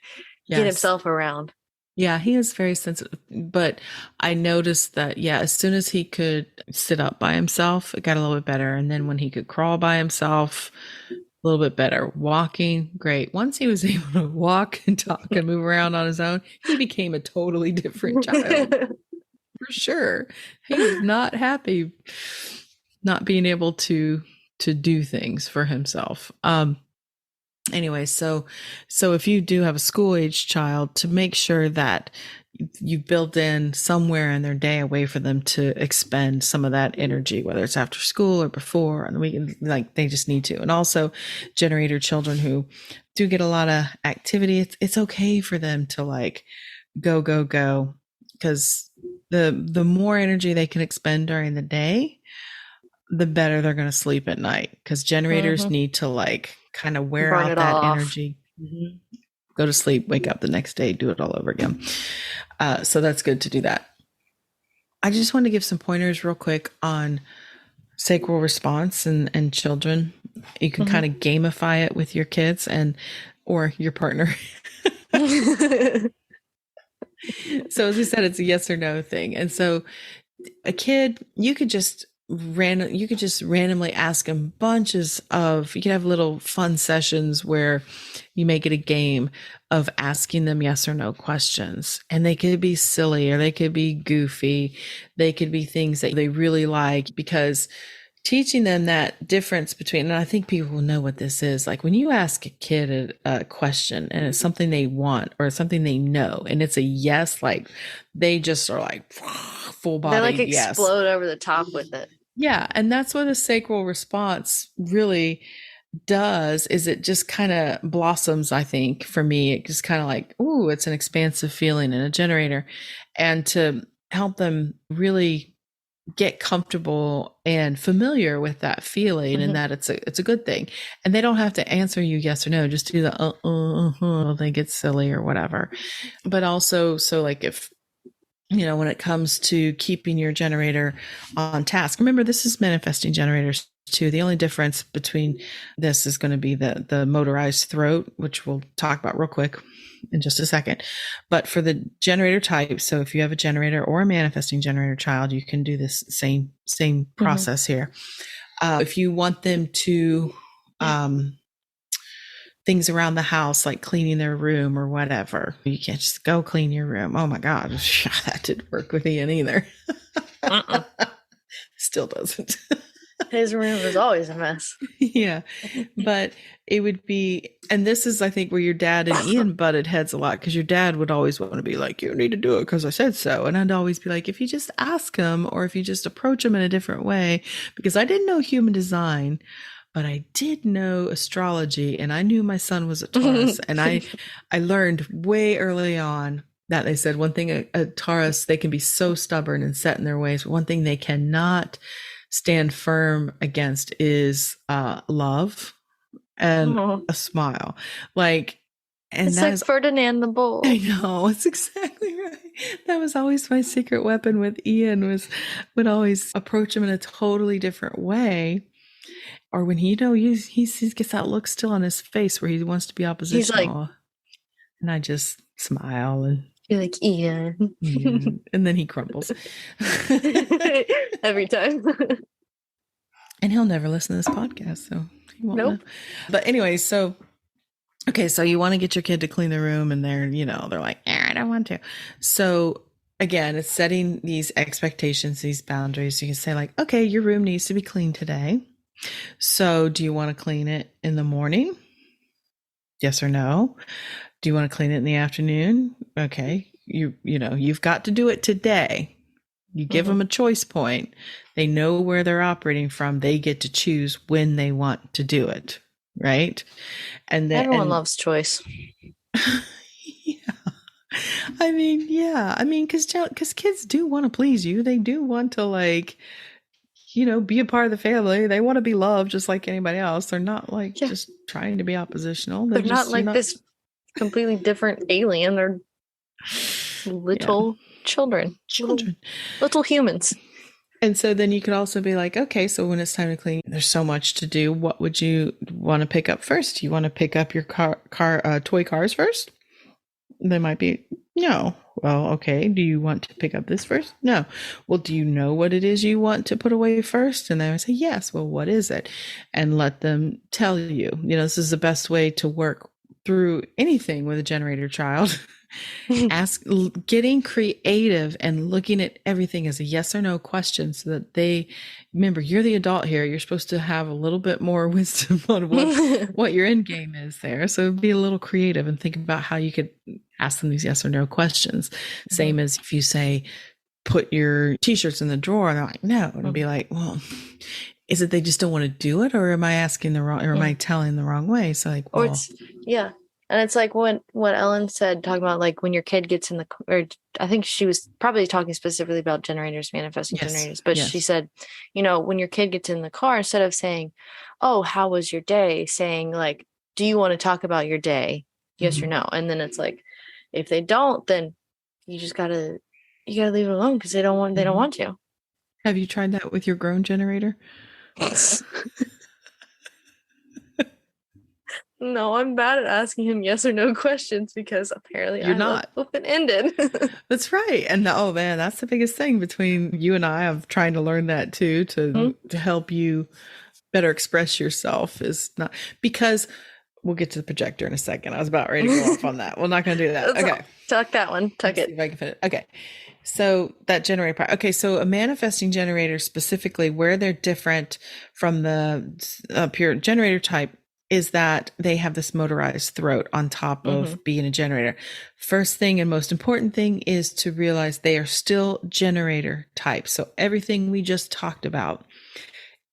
get Yes. himself around. Yeah, he is very sensitive. But I noticed that, yeah, as soon as he could sit up by himself, it got a little bit better. And then when he could crawl by himself, a little bit better. Walking, great. Once he was able to walk and talk and move around on his own, he became a totally different child for sure. He was not happy not being able to do things for himself. Anyway, so if you do have a school age child, to make sure that you build in somewhere in their day a way for them to expend some of that energy, whether it's after school or before on the weekend, like they just need to. And also generator children who do get a lot of activity, it's okay for them to like go, go, go, because the more energy they can expend during the day, the better they're going to sleep at night, because generators need to like kind of wear Burn out it all that off. energy. Go to sleep, wake up the next day, do it all over again. So that's good to do that. I just want to give some pointers real quick on sacral response and children. You can kind of gamify it with your kids or your partner. So as we said, it's a yes or no thing. And so a kid, you could just randomly ask them you could have little fun sessions where you make it a game of asking them yes or no questions, and they could be silly or they could be goofy. They could be things that they really like, because teaching them that difference between, and I think people will know what this is, like when you ask a kid a question and it's something they want or something they know and it's a yes, like they just are like full body, they like yes, explode over the top with it. Yeah, and that's what a sacral response really does, is it just kind of blossoms. I think for me, it just kind of like, ooh, it's an expansive feeling in a generator. And to help them really get comfortable and familiar with that feeling, and that it's a good thing. And they don't have to answer you yes or no, just do the they get silly or whatever. But also, so like if when it comes to keeping your generator on task, remember this is manifesting generators too. The only difference between this is going to be the motorized throat, which we'll talk about real quick in just a second. But for the generator type, so if you have a generator or a manifesting generator child, you can do this same process here. If you want them to things around the house, like cleaning their room or whatever, you can't just go clean your room. Oh my God, that didn't work with Ian either. Still doesn't. His room is always a mess. Yeah, but it would be, and this is, I think, where your dad and Ian butted heads a lot, because your dad would always want to be like, you need to do it because I said so. And I'd always be like, if you just ask him, or if you just approach him in a different way, because I didn't know human design, but I did know astrology, and I knew my son was a Taurus. And I learned way early on that they said one thing, a Taurus, they can be so stubborn and set in their ways. One thing they cannot stand firm against is love and a smile. Like, and it's like Ferdinand the Bull. I know, it's exactly right. That was always my secret weapon with Ian, would always approach him in a totally different way. Or when he gets that look still on his face where he wants to be oppositional. Like, and I just smile and you're like, Ian. And then he crumbles. Every time. And he'll never listen to this podcast, so he won't know. But anyway, so you want to get your kid to clean the room, and they're like, I don't want to. So again, it's setting these expectations, these boundaries. You can say like, okay, your room needs to be cleaned today. So do you want to clean it in the morning? Yes or no? Do you want to clean it in the afternoon? Okay. You've got to do it today. You give them a choice point. They know where they're operating from. They get to choose when they want to do it. Right. And then everyone loves choice. I mean, yeah. I mean, because kids do want to please you. They do want to, like, be a part of the family. They want to be loved just like anybody else. They're not like just trying to be oppositional. They're not like this completely different alien. They're little children. Little humans. And so then you could also be like, okay, so when it's time to clean, there's so much to do. What would you want to pick up first? You want to pick up your toy cars first? They might be, no. Well, okay. Do you want to pick up this first? No. Well, do you know what it is you want to put away first? And they would say, yes. Well, what is it? And let them tell you. This is the best way to work through anything with a generator child. Getting creative and looking at everything as a yes or no question, so that they remember, you're the adult here. You're supposed to have a little bit more wisdom on what your end game is there. So be a little creative and think about how you could ask them these yes or no questions. Mm-hmm. Same as if you say, put your t-shirts in the drawer, and they're like, no. And be like, well, is it they just don't want to do it, or am I asking the wrong, or am I telling the wrong way? So like, well, or it's, yeah. And it's like what Ellen said, talking about like when your kid gets in the, or I think she was probably talking specifically about generators, manifesting generators. But she said, when your kid gets in the car, instead of saying, oh, how was your day? Saying like, do you want to talk about your day? Yes or no? And then it's like, if they don't, then you just gotta leave it alone, because they don't want to. Have you tried that with your grown generator? No, I'm bad at asking him yes or no questions, because apparently you're not open-ended. That's right. And oh man, that's the biggest thing between you and I of trying to learn that too, to help you better express yourself, is not, because we'll get to the projector in a second. I was about ready to go off on that. We're not going to do that. Okay. Tuck that one. Tuck it. See if I can fit it. Okay. So that generator part. Okay. So a manifesting generator, specifically where they're different from the pure generator type, is that they have this motorized throat on top of being a generator. First thing and most important thing is to realize they are still generator type. So everything we just talked about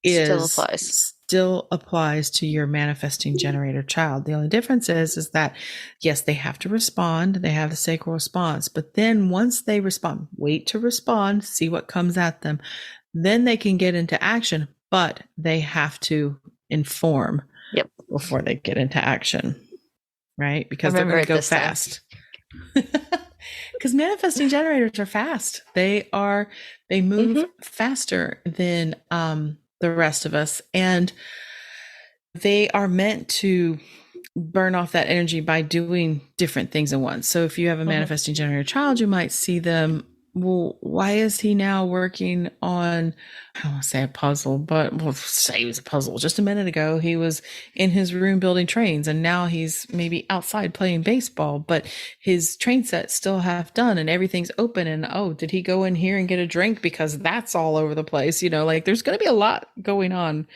still applies to your manifesting generator child. The only difference is that, yes, they have to respond. They have the sacral response. But then once they respond, wait to respond, see what comes at them. Then they can get into action, but they have to inform before they get into action, right? Because they're going to go fast. Because manifesting generators are fast. They move faster than the rest of us, and they are meant to burn off that energy by doing different things at once. So if you have a manifesting generator child, you might see them, well, why is he now working on, I don't want to say a puzzle, but we'll say it was a puzzle. Just a minute ago, he was in his room building trains, and now he's maybe outside playing baseball, but his train set's still half done and everything's open. And oh, did he go in here and get a drink? Because that's all over the place. Like there's going to be a lot going on.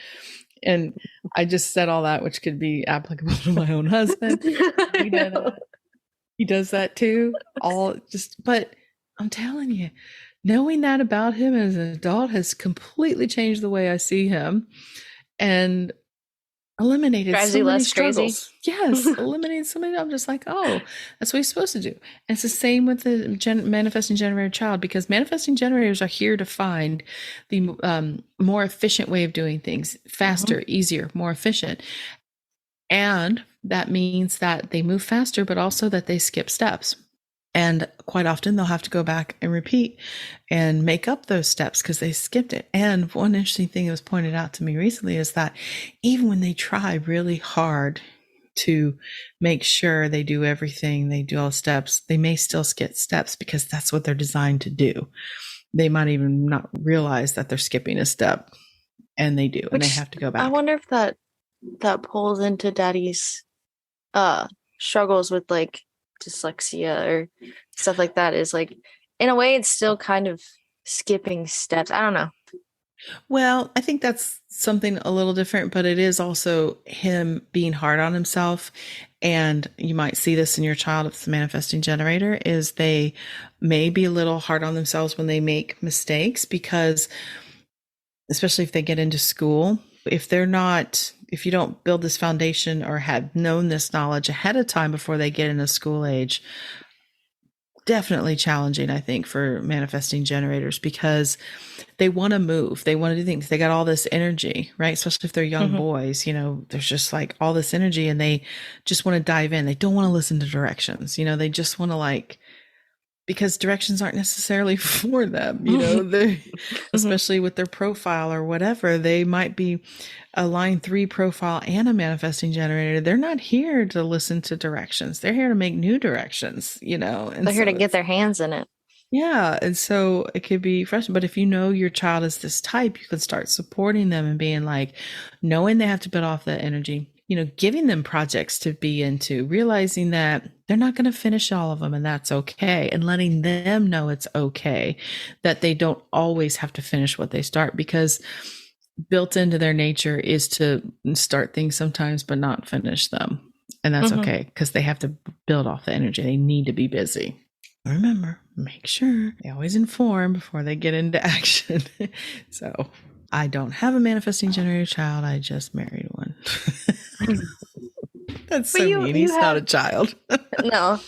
And I just said all that, which could be applicable to my own husband. He does that too. But I'm telling you, knowing that about him as an adult has completely changed the way I see him, and eliminated so many struggles. Crazy. Yes, eliminated so many. I'm just like, oh, that's what he's supposed to do. And it's the same with the manifesting generator child, because manifesting generators are here to find the more efficient way of doing things, faster, easier, more efficient. And that means that they move faster, but also that they skip steps. And quite often they'll have to go back and repeat and make up those steps because they skipped it. And one interesting thing that was pointed out to me recently is that even when they try really hard to make sure they do everything, they do all the steps, they may still skip steps because that's what they're designed to do. They might even not realize that they're skipping a step, and they do, and they have to go back. I wonder if that pulls into Daddy's struggles with like dyslexia or stuff like that. Is like, in a way, it's still kind of skipping steps. I don't know. Well, I think that's something a little different, but it is also him being hard on himself. And you might see this in your child if it's a manifesting generator, is they may be a little hard on themselves when they make mistakes, because especially if they get into school, if you don't build this foundation or have known this knowledge ahead of time before they get into school age, definitely challenging, I think, for manifesting generators because they want to move. They want to do things. They got all this energy, right? Especially if they're young boys, there's just like all this energy and they just want to dive in. They don't want to listen to directions. They just want to because directions aren't necessarily for them, they especially with their profile or whatever, they might be a line 3 profile and a manifesting generator. They're not here to listen to directions. They're here to make new directions, and they're here to get their hands in it. Yeah. And so it could be frustrating. But if you know your child is this type, you can start supporting them and being knowing they have to put off that energy, giving them projects to be into, realizing that they're not going to finish all of them and that's okay. And letting them know it's okay, that they don't always have to finish what they start, because built into their nature is to start things sometimes, but not finish them. And that's okay, because they have to build off the energy. They need to be busy. Remember, make sure they always inform before they get into action. So I don't have a manifesting generator child. I just married one. That's so mean. He's not a child. No,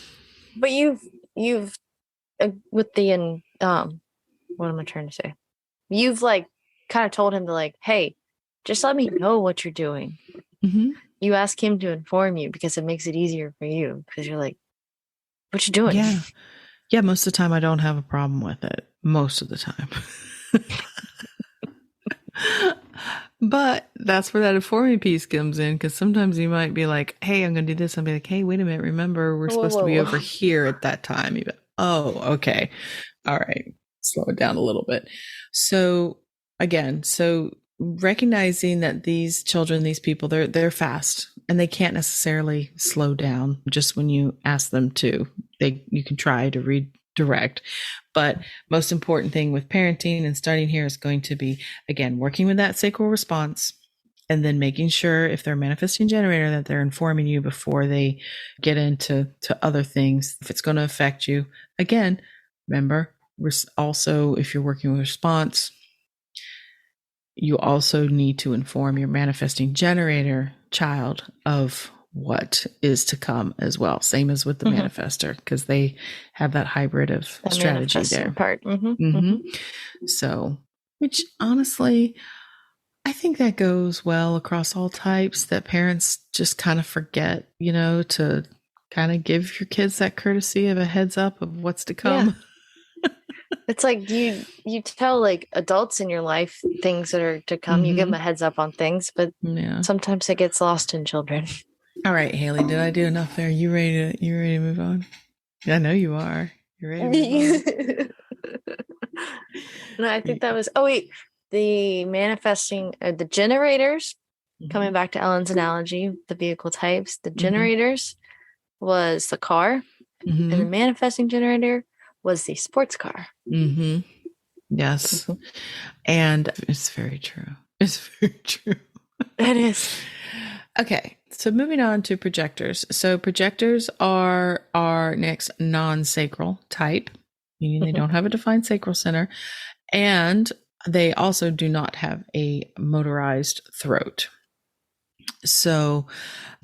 but you've with the what am I trying to say? You've kind of told him to hey, just let me know what you're doing. You ask him to inform you because it makes it easier for you, because you're like, what you doing? Yeah, most of the time I don't have a problem with it. Most of the time. But that's where that informing piece comes in, because sometimes you might be like, hey, I'm going to do this. I'll be like, hey, wait a minute. Remember, we're supposed to be over here at that time. You go, oh, okay. All right. Slow it down a little bit. So again, recognizing that these children, these people, they're fast and they can't necessarily slow down just when you ask them to. You can try to redirect. But most important thing with parenting and starting here is going to be, again, working with that sacral response, and then making sure if they're a manifesting generator that they're informing you before they get into other things. If it's going to affect you, again, remember, also, if you're working with response, you also need to inform your manifesting generator child of what is to come as well. Same as with the manifester, because they have that hybrid of that strategy there. Part. So, which honestly, I think that goes well across all types, that parents just kind of forget, to kind of give your kids that courtesy of a heads up of what's to come. Yeah. It's like you tell adults in your life things that are to come. You give them a heads up on things, but sometimes it gets lost in children. All right, Haley, did I do enough there? You ready to move on? I know you are. You're ready to move on. No, I think that was, the manifesting, the generators, coming back to Ellen's analogy, the vehicle types, the generators was the car, and the manifesting generator was the sports car. Yes. And it's very true. It's very true. It is. Okay. So moving on to projectors. So projectors are our next non-sacral type, meaning they don't have a defined sacral center, and they also do not have a motorized throat. So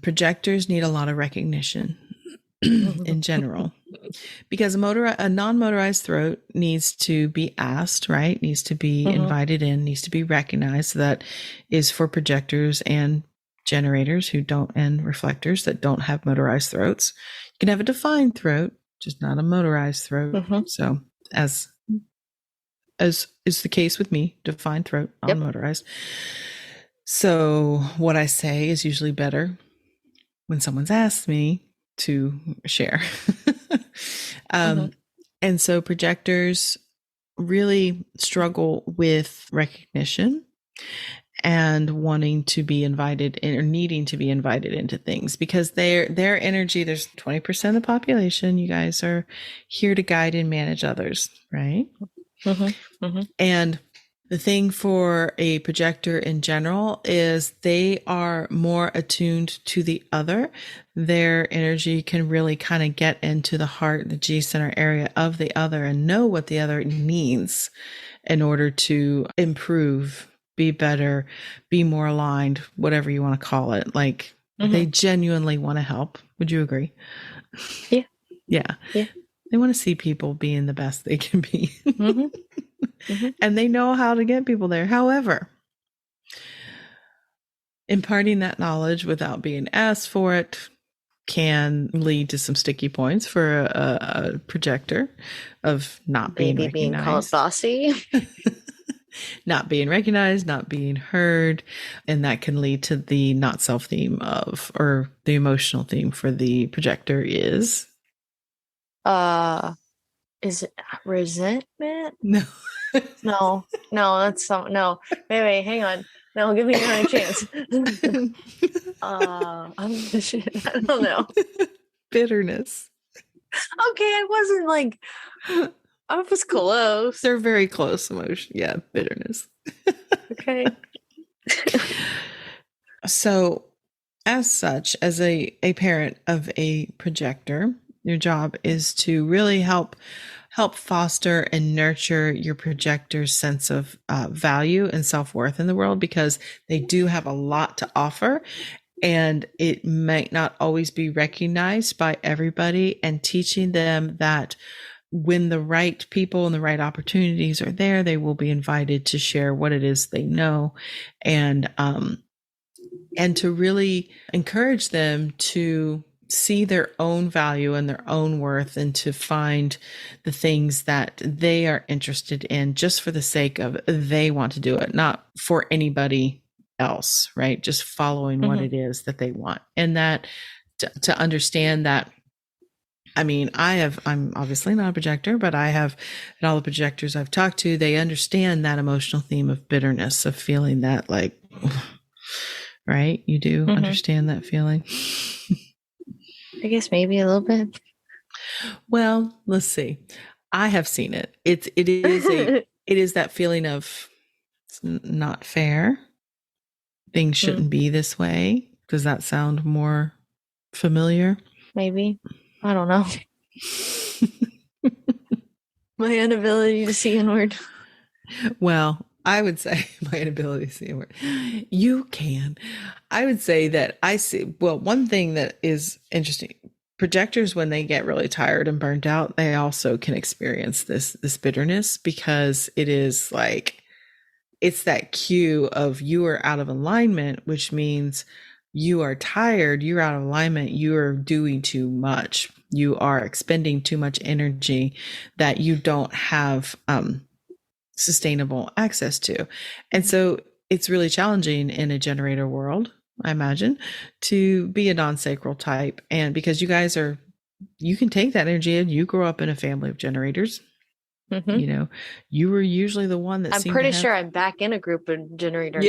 projectors need a lot of recognition in general, because a non-motorized throat needs to be asked, right? Needs to be invited in, needs to be recognized. So that is for projectors and generators and reflectors that don't have motorized throats. You can have a defined throat, just not a motorized throat. So as is the case with me, defined throat, non-motorized. So what I say is usually better when someone's asked me to share. And so projectors really struggle with recognition and wanting to be invited in, or needing to be invited into things, because their energy, there's 20% of the population. You guys are here to guide and manage others, right? And the thing for a projector in general is they are more attuned to the other. Their energy can really kind of get into the heart, the G center area of the other, and know what the other needs in order to improve, be better, be more aligned, whatever you want to call it. They genuinely want to help. Would you agree? Yeah. Yeah. They want to see people being the best they can be. Mm-hmm. Mm-hmm. And they know how to get people there. However, imparting that knowledge without being asked for it can lead to some sticky points for a projector of not being Maybe being called recognized. bossy. Not being recognized, not being heard. And that can lead to the not self theme of, or the emotional theme for the projector is. Is it resentment? No. No, that's no. Wait, hang on. No, give me another chance. I don't know. Bitterness. Okay, I wasn't like, I was close. They're very close emotion. Yeah, bitterness. Okay. So, as such, as a parent of a projector, your job is to really help foster and nurture your projector's sense of value and self-worth in the world, because they do have a lot to offer, and it might not always be recognized by everybody, and teaching them that when the right people and the right opportunities are there, they will be invited to share what it is they know, and to really encourage them to see their own value and their own worth, and to find the things that they are interested in just for the sake of they want to do it, not for anybody else, right? Just following what it is that they want. And that to understand that, I mean, I'm obviously not a projector, but I have, and all the projectors I've talked to, they understand that emotional theme of bitterness, of feeling that like, right? You do understand that feeling? I guess maybe a little bit. Well, let's see. I have seen it. It is that feeling of it's not fair. Things shouldn't be this way. Does that sound more familiar? Maybe. I don't know. My inability to see inward. Well, I would say my inability to see inward. You can. I would say that I see, well, one thing that is interesting, projectors, when they get really tired and burnt out, they also can experience this bitterness, because it is like, it's that cue of you are out of alignment, which means you are tired, you're out of alignment, you are doing too much, you are expending too much energy that you don't have sustainable access to. And so it's really challenging in a generator world, I imagine, to be a non-sacral type. And because you guys are, you can take that energy, and you grew up in a family of generators. You know, you were usually the one that I'm pretty sure I'm back in a group of generators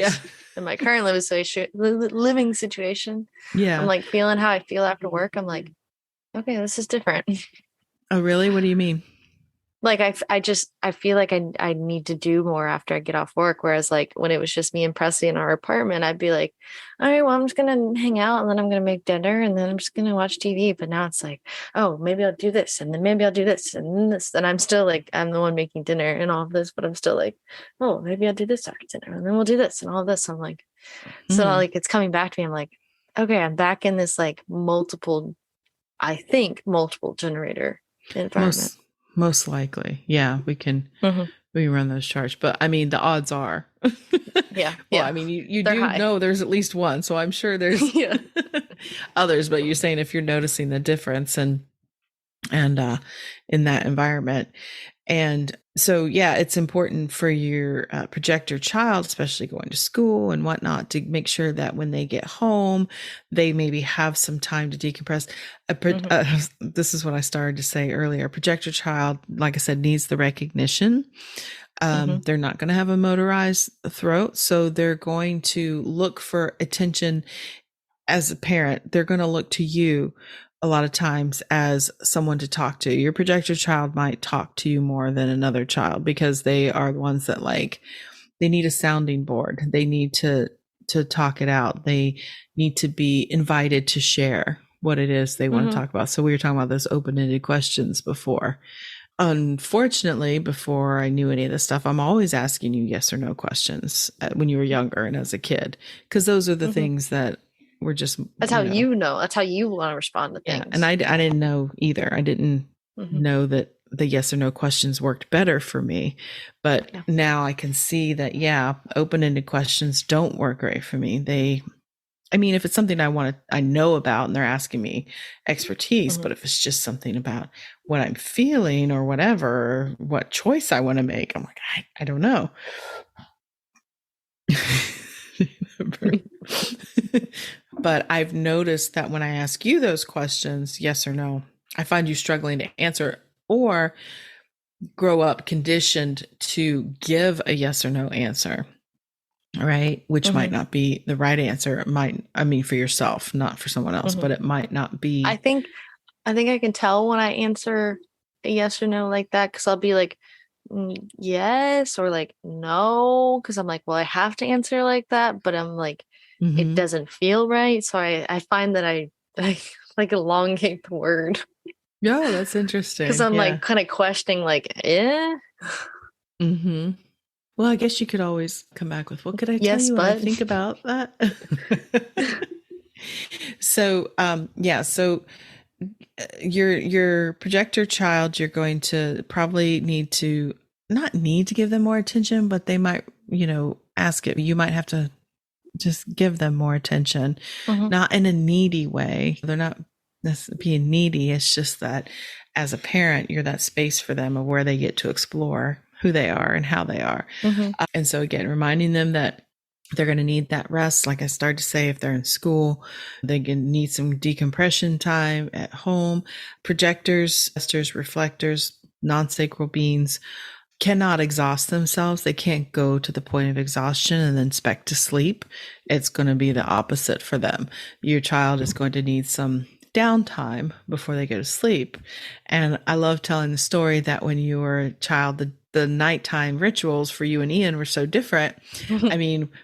in my current living situation. Yeah. I'm like feeling how I feel after work. I'm like, okay, this is different. Oh, really? What do you mean? Like I feel like I need to do more after I get off work. Whereas like when it was just me and Presley in our apartment, I'd be like, all right, well, I'm just gonna hang out, and then I'm gonna make dinner, and then I'm just gonna watch TV. But now it's like, oh, maybe I'll do this, and then maybe I'll do this and then this. And I'm still like, I'm the one making dinner and all of this, but I'm still like, oh, maybe I'll do this after dinner, and then we'll do this and all of this. I'm like, so like it's coming back to me. I'm like, okay, I'm back in this like multiple generator environment. Most likely. Yeah, we can run those charts. But I mean, the odds are. Yeah. Well, I mean, you do high. know there's at least one. So I'm sure there's others. But you're saying if you're noticing the difference and in that environment. And so, yeah, it's important for your projector child, especially going to school and whatnot, to make sure that when they get home, they maybe have some time to decompress. This is what I started to say earlier. A projector child, like I said, needs the recognition. They're not going to have a motorized throat. So they're going to look for attention as a parent. They're going to look to you a lot of times as someone to talk to. Your projector child might talk to you more than another child, because they are the ones that like, they need a sounding board. They need to talk it out. They need to be invited to share what it is they want to talk about. So we were talking about those open-ended questions before. Unfortunately, before I knew any of this stuff, I'm always asking you yes or no questions when you were younger and as a kid, because those are the things that we're just, that's how you know, that's how you want to respond to things. Yeah, and I didn't know either. I didn't know that the yes or no questions worked better for me. But now I can see that, open-ended questions don't work great for me. If it's something I know about and they're asking me expertise, but if it's just something about what I'm feeling or whatever, or what choice I want to make, I'm like, I don't know. But I've noticed that when I ask you those questions, yes or no, I find you struggling to answer or grow up conditioned to give a yes or no answer, right? Which might not be the right answer. It might, for yourself, not for someone else, but it might not be. I think I can tell when I answer a yes or no like that, because I'll be like, yes, or like, no, because I'm like, well, I have to answer like that, but I'm like, it doesn't feel right. So I find that I like elongate the word. Yeah, that's interesting. Because I'm like kind of questioning, like, Well, I guess you could always come back with, what could I tell you what I think about that? So, so your projector child, you're going to probably not need to give them more attention, but they might, ask it. You might have to just give them more attention, not in a needy way. They're not being needy. It's just that as a parent, you're that space for them of where they get to explore who they are and how they are. And so again, reminding them that they're going to need that rest. Like I started to say, if they're in school, they can need some decompression time at home. Projectors, reflectors, non-sacral beings cannot exhaust themselves. They can't go to the point of exhaustion and then expect to sleep. It's going to be the opposite for them. Your child is going to need some downtime before they go to sleep. And I love telling the story that when you were a child, the nighttime rituals for you and Ian were so different.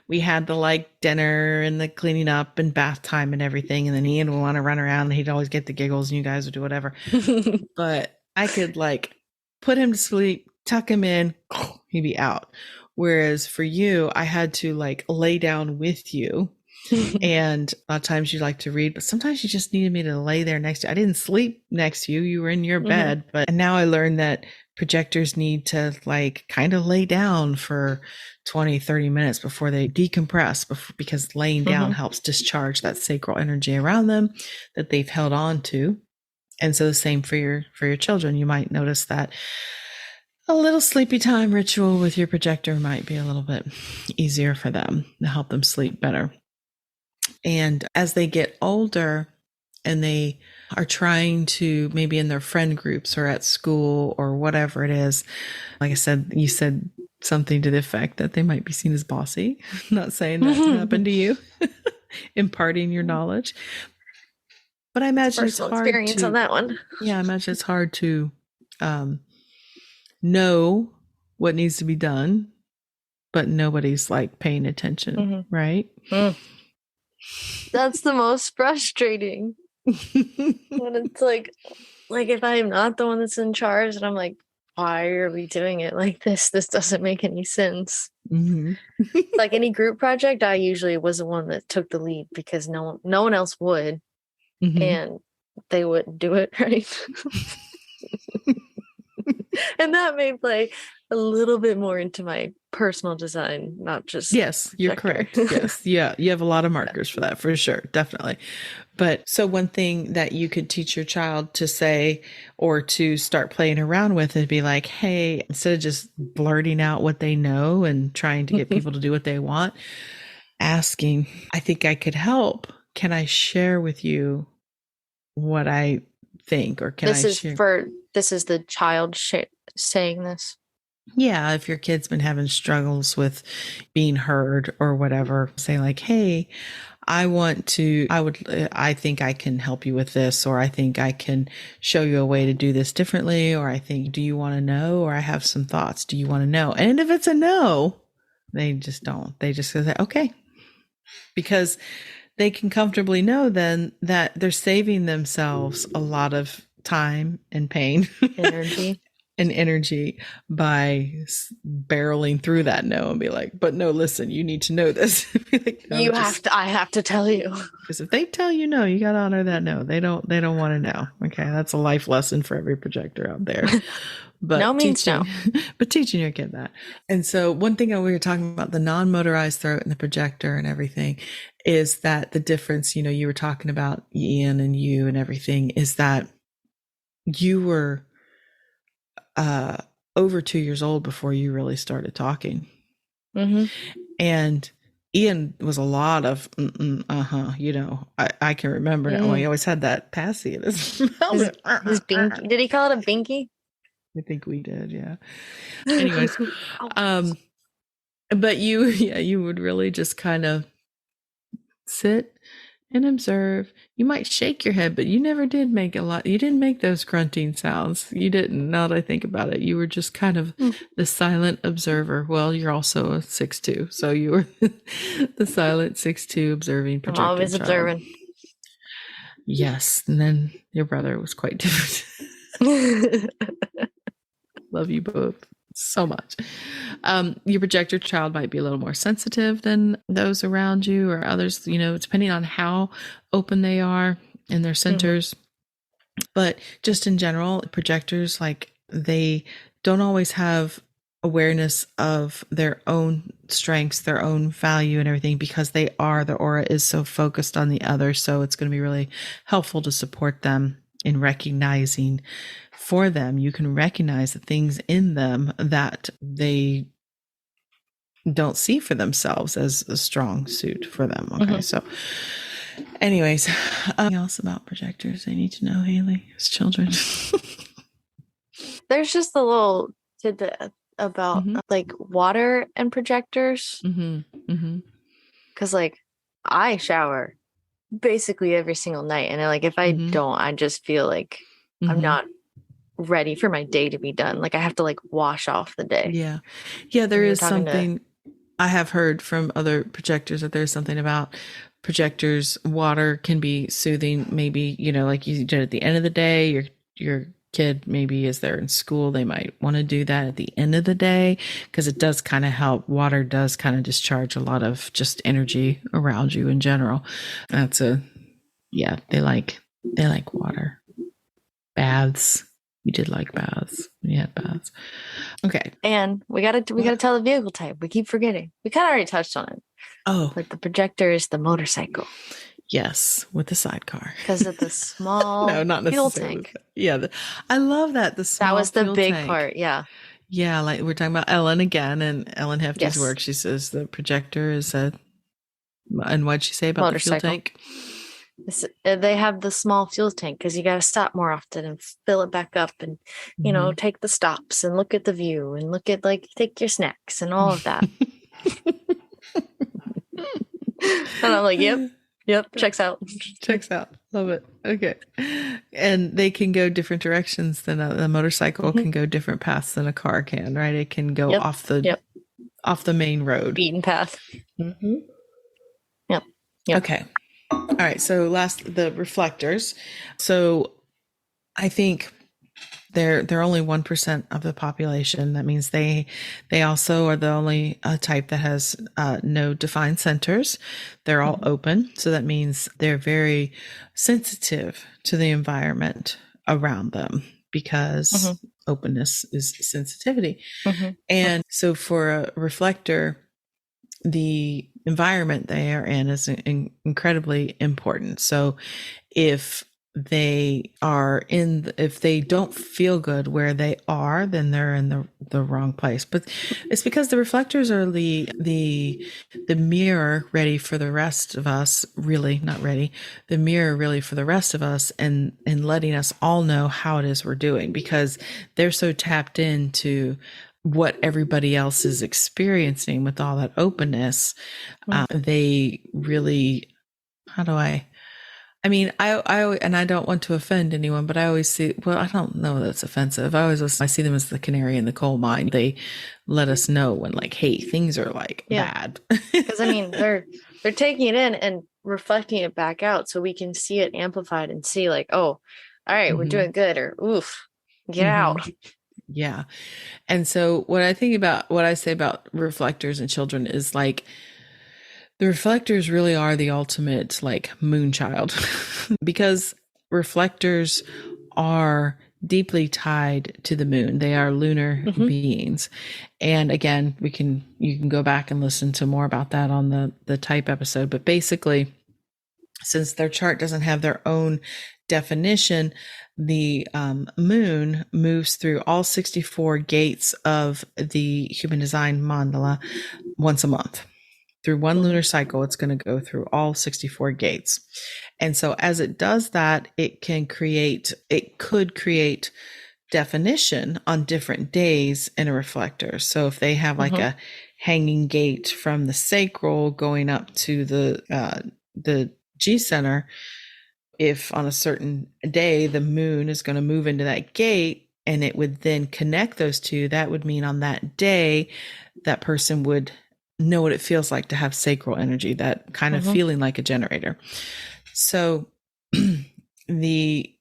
We had the dinner and the cleaning up and bath time and everything. And then Ian would want to run around and he'd always get the giggles and you guys would do whatever. But I could put him to sleep, tuck him in, he'd be out. Whereas for you, I had to lay down with you. And a lot of times you like to read, but sometimes you just needed me to lay there next to you. I didn't sleep next to you. You were in your bed. But now I learned that projectors need to kind of lay down for 20, 30 minutes before they decompress, because laying down helps discharge that sacral energy around them that they've held on to. And so the same for your children. You might notice that a little sleepy time ritual with your projector might be a little bit easier for them to help them sleep better. And as they get older and they are trying to, maybe in their friend groups or at school or whatever it is, like I said, you said something to the effect that they might be seen as bossy. Not saying that happened to you, imparting your knowledge. But I imagine it's hard experience on that one. Yeah, I imagine it's hard to know what needs to be done, but nobody's paying attention, right? That's the most frustrating. When it's like if I am not the one that's in charge and I'm like, why are we doing it like this? This doesn't make any sense. Like any group project, I usually was the one that took the lead because no one else would. And they wouldn't do it right. And that may play a little bit more into my personal design, not just yes, you're correct. Yes, yeah, you have a lot of markers for that, for sure, definitely. But so one thing that you could teach your child to say or to start playing around with is be like, hey, instead of just blurting out what they know and trying to get people to do what they want, asking, I think I could help. Can I share with you what I think? Or can this is the child saying this? Yeah, if your kid's been having struggles with being heard or whatever, say hey, I think I can help you with this, or I think I can show you a way to do this differently, or I think, do you want to know? Or I have some thoughts. Do you want to know? And if it's a no, they just don't. They just say, okay, because they can comfortably know then that they're saving themselves a lot of time and pain, energy. an energy by barreling through that no and be like, but no, listen, you need to know this. Like, no, I have to tell you. Because if they tell you no, you got to honor that no. They don't want to know. Okay. That's a life lesson for every projector out there. But no means no. But teaching your kid that. And so one thing we were talking about, the non-motorized throat and the projector and everything, is that the difference, you were talking about Ian and you and everything, is that you were over 2 years old before you really started talking. Mm-hmm. And Ian was a lot of, I can remember now. Well, he always had that passy in his mouth. His binky. Did he call it a binky? I think we did, yeah. Anyways, but you would really just kind of sit and observe. You might shake your head, but you never did make a lot. You didn't make those grunting sounds. You didn't. Now that I think about it, you were just kind of the silent observer. Well, you're also a 6'2", so you were the silent 6'2" observing projector. I'm always observing. Yes, and then your brother was quite different. Love you both so much. Your projector child might be a little more sensitive than those around you or others, depending on how open they are in their centers. Mm-hmm. But just in general, projectors, they don't always have awareness of their own strengths, their own value and everything, because the aura is so focused on the other. So it's going to be really helpful to support them in recognizing for them. You can recognize the things in them that they don't see for themselves as a strong suit for them. Okay. Mm-hmm. So anyways, anything else about projectors they need to know, Haley, as children? There's just a little tidbit about water and projectors. Mm-hmm. Cause I shower basically every single night. And if I don't, I just feel like I'm not ready for my day to be done. I have to wash off the day. Yeah. Yeah. There is something I have heard from other projectors that there's something about projectors. Water can be soothing. Maybe, like you did at the end of the day, your kid maybe is there in school. They might want to do that at the end of the day because it does kind of help. Water does kind of discharge a lot of just energy around you in general. They like water. Baths. You did like baths. You had baths. Okay. And we gotta tell the vehicle type. We keep forgetting. We kind of already touched on it. Oh. But the projector is the motorcycle. Yes, with the sidecar. Because of the small fuel tank. Yeah. I love that. The small That was the big tank. part. Yeah. Yeah. We're talking about Ellen again and Ellen Hefty's work. She says the projector is and what'd she say about motorcycle. The fuel tank? They have the small fuel tank because you got to stop more often and fill it back up and, take the stops and look at the view and look at take your snacks and all of that. And I'm yep, checks out. Checks out. Love it. Okay. And they can go different directions than a motorcycle can go different paths than a car can, right? It can go off the main road. Beaten path. Mm-hmm. Yep. Okay. All right. So the reflectors. So I think they're only 1% of the population. That means they also are the only type that has no defined centers. They're all open. So that means they're very sensitive to the environment around them because openness is sensitivity. And so for a reflector, the environment they are in is incredibly important. So if they don't feel good where they are, then they're in the wrong place. But it's because the reflectors are the mirror ready for the rest of us, really not ready, the mirror really for the rest of us and letting us all know how it is we're doing, because they're so tapped into what everybody else is experiencing with all that openness. They really, I don't want to offend anyone, but I always see, well, I don't know that's offensive. I see them as the canary in the coal mine. They let us know when hey, things are bad. Because they're taking it in and reflecting it back out so we can see it amplified and see oh, all right, we're doing good, or oof, get out. Yeah. And so what I say about reflectors and children is like the reflectors really are the ultimate like moon child because reflectors are deeply tied to the moon. They are lunar beings. And again, you can go back and listen to more about that on the type episode, but basically since their chart doesn't have their own definition, the moon moves through all 64 gates of the human design mandala once a month. Through one lunar cycle, it's going to go through all 64 gates. And so as it does that, it could create definition on different days in a reflector. So if they have like a hanging gate from the sacral going up to the G center, if on a certain day the moon is going to move into that gate and it would then connect those two, that would mean on that day that person would know what it feels like to have sacral energy, that kind of feeling like a generator. So the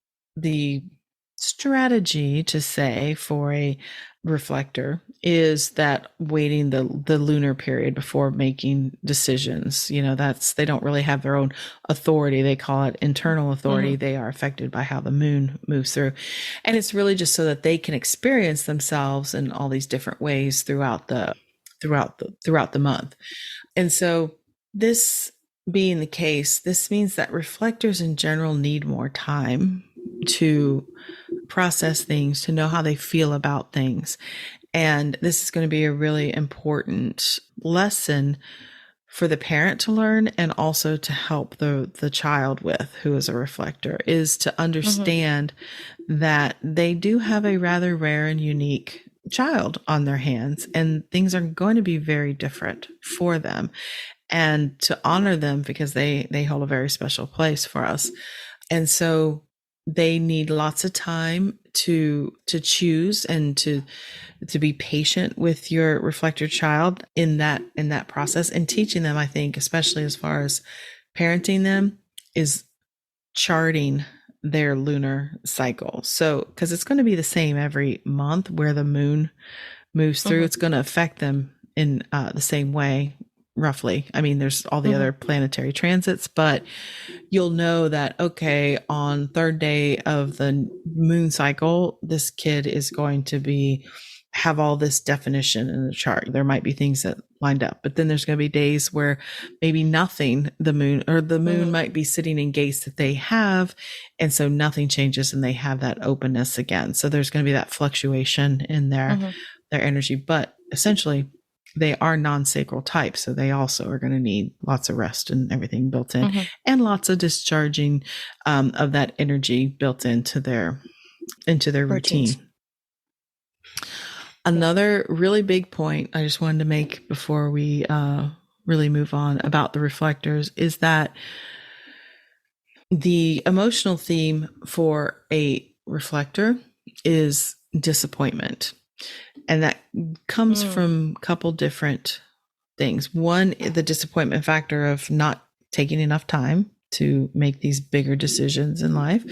strategy to say for a reflector is that waiting the lunar period before making decisions, they don't really have their own authority. They call it internal authority. They are affected by how the moon moves through. And it's really just so that they can experience themselves in all these different ways throughout the month. And so this being the case, this means that reflectors in general need more time to process things, to know how they feel about things. And this is going to be a really important lesson for the parent to learn and also to help the child with, who is a reflector, is to understand that they do have a rather rare and unique child on their hands, and things are going to be very different for them, and to honor them because they hold a very special place for us. And so they need lots of time to choose and to be patient with your reflector child in that process, and teaching them, I think, especially as far as parenting them, is charting their lunar cycle. So, because it's going to be the same every month where the moon moves through, it's going to affect them in the same way, roughly. I mean, there's all the other planetary transits, but you'll know that, okay, on third day of the moon cycle, this kid is going to have all this definition in the chart. There might be things that lined up, but then there's going to be days where maybe nothing, the moon might be sitting in gates that they have. And so nothing changes and they have that openness again. So there's going to be that fluctuation in their energy, but essentially they are non-sacral types. So they also are going to need lots of rest and everything built in, and lots of discharging of that energy built into their routine. Another really big point I just wanted to make before we really move on about the reflectors is that the emotional theme for a reflector is disappointment. And that comes from a couple different things. One, the disappointment factor of not taking enough time to make these bigger decisions in life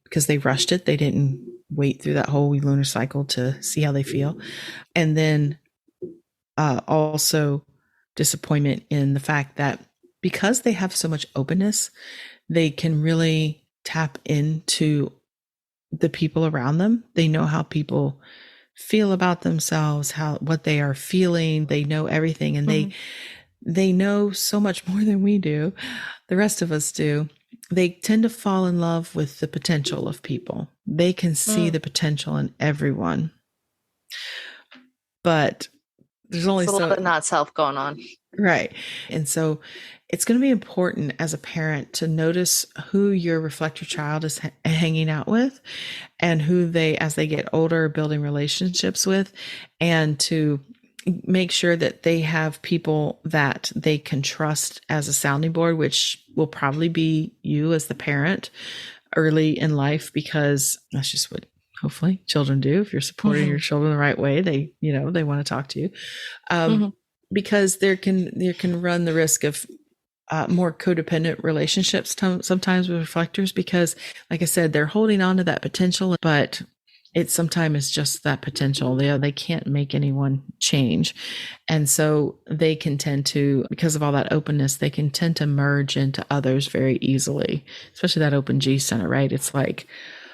because they rushed it. They didn't wait through that whole lunar cycle to see how they feel. And then also disappointment in the fact that because they have so much openness, they can really tap into the people around them. They know how people feel about themselves, what they are feeling. They know everything, and they know so much more than we do. The rest of us do. They tend to fall in love with the potential of people. They can see the potential in everyone. But there's only a lot of not self going on. Right. And so it's going to be important as a parent to notice who your reflector child is hanging out with, and who they, as they get older, are building relationships with, and to make sure that they have people that they can trust as a sounding board, which will probably be you as the parent early in life, because that's just what hopefully children do. If you're supporting your children the right way, they want to talk to you. Because there can run the risk of more codependent relationships sometimes with reflectors, because like I said, they're holding on to that potential, but it sometimes is just that potential. They can't make anyone change. And so they can tend to, because of all that openness, they can tend to merge into others very easily, especially that open G center, right? It's like,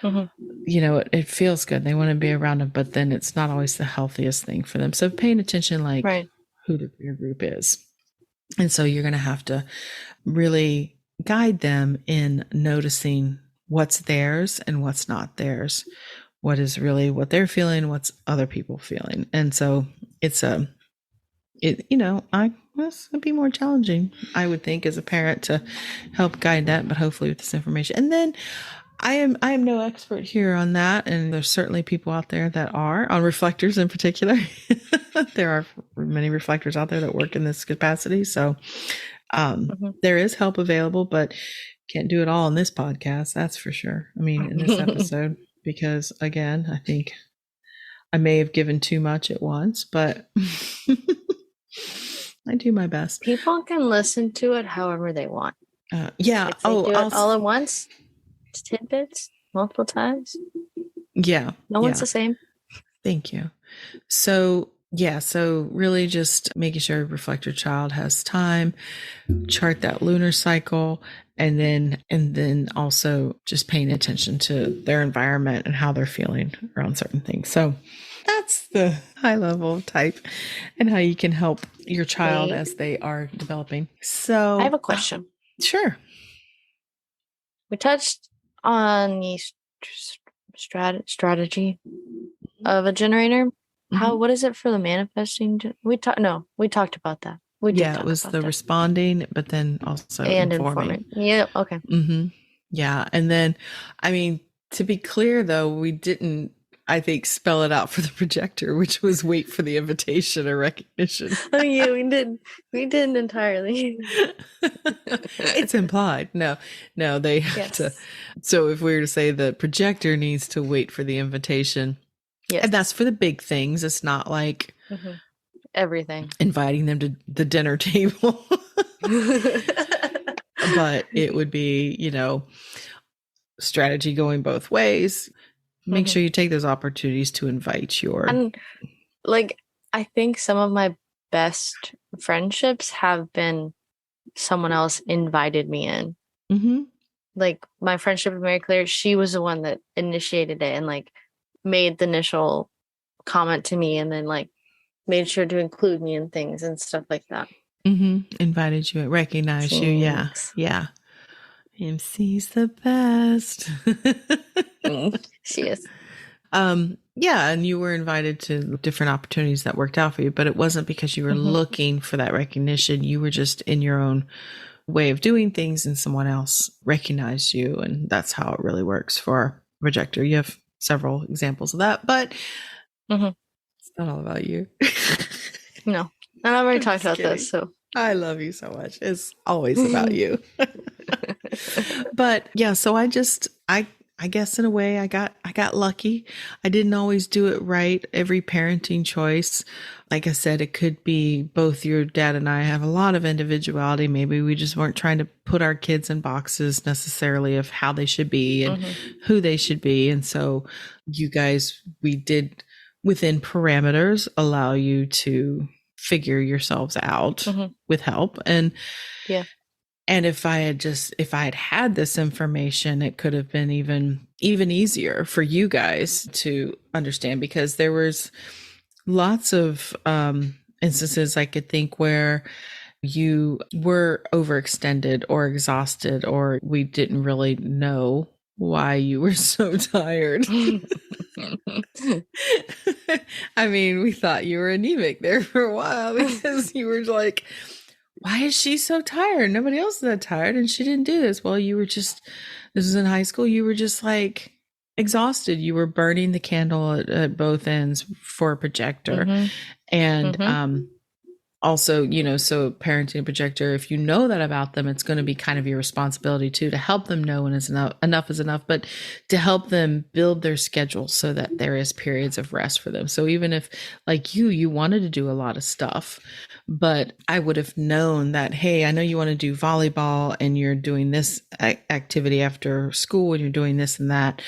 it feels good. They want to be around them, but then it's not always the healthiest thing for them. So paying attention, like who the peer group is. And so you're going to have to really guide them in noticing what's theirs and what's not theirs. What is really what they're feeling, what's other people feeling. And so it's it'd be more challenging, I would think, as a parent to help guide that, but hopefully with this information. And then I am no expert here on that. And there's certainly people out there that are, on reflectors in particular. There are many reflectors out there that work in this capacity. So there is help available, but can't do it all in this podcast. That's for sure. I mean, in this episode. Because again, I think I may have given too much at once, but I do my best. People can listen to it however they want. Yeah. If they do it all at once, tidbits, multiple times. Yeah. No one's the same. Thank you. So really just making sure reflector child has time, chart that lunar cycle, and then also just paying attention to their environment and how they're feeling around certain things. So that's the high level type and how you can help your child as they are developing. So I have a question. Sure. We touched on the strategy of a generator. What is it for the manifesting? We talked about that. It was the responding, but then also informing. Yeah. Okay. Yeah. And then, I mean, to be clear though, we didn't, I think, spell it out for the projector, which was wait for the invitation or recognition. Oh yeah, we didn't entirely. It's implied. No, they have to. So if we were to say the projector needs to wait for the invitation, and that's for the big things. It's not like everything. Inviting them to the dinner table. But it would be, strategy going both ways. Make sure you take those opportunities to invite your. And I think some of my best friendships have been someone else invited me in. Like my friendship with Mary Claire, she was the one that initiated it and made the initial comment to me and then made sure to include me in things and stuff like that. Invited you, recognized you. Yeah. MC's the best. She is. And you were invited to different opportunities that worked out for you, but it wasn't because you were looking for that recognition. You were just in your own way of doing things and someone else recognized you. And that's how it really works for a projector. You have several examples of that, but it's not all about you. No, and I've already talked about this, so I love you so much. It's always about you. But yeah, so I guess in a way I got lucky. I didn't always do it right. Every parenting choice, like I said, it could be both your dad and I have a lot of individuality. Maybe we just weren't trying to put our kids in boxes necessarily of how they should be and who they should be. And so you guys, we did within parameters allow you to figure yourselves out with help. And and if I had this information, it could have been even easier for you guys to understand, because there was lots of instances I could think where you were overextended or exhausted, or we didn't really know why you were so tired. I mean, we thought you were anemic there for a while because you were like, why is she so tired? Nobody else is that tired and she didn't do this. Well, you were just, this was in high school, you were just exhausted. You were burning the candle at both ends for a projector. And also, so parenting a projector, if you know that about them, it's going to be kind of your responsibility too, to help them know when is enough is enough, but to help them build their schedule so that there is periods of rest for them. So even if like you wanted to do a lot of stuff, but I would have known that, hey, I know you want to do volleyball and you're doing this activity after school and you're doing this and that,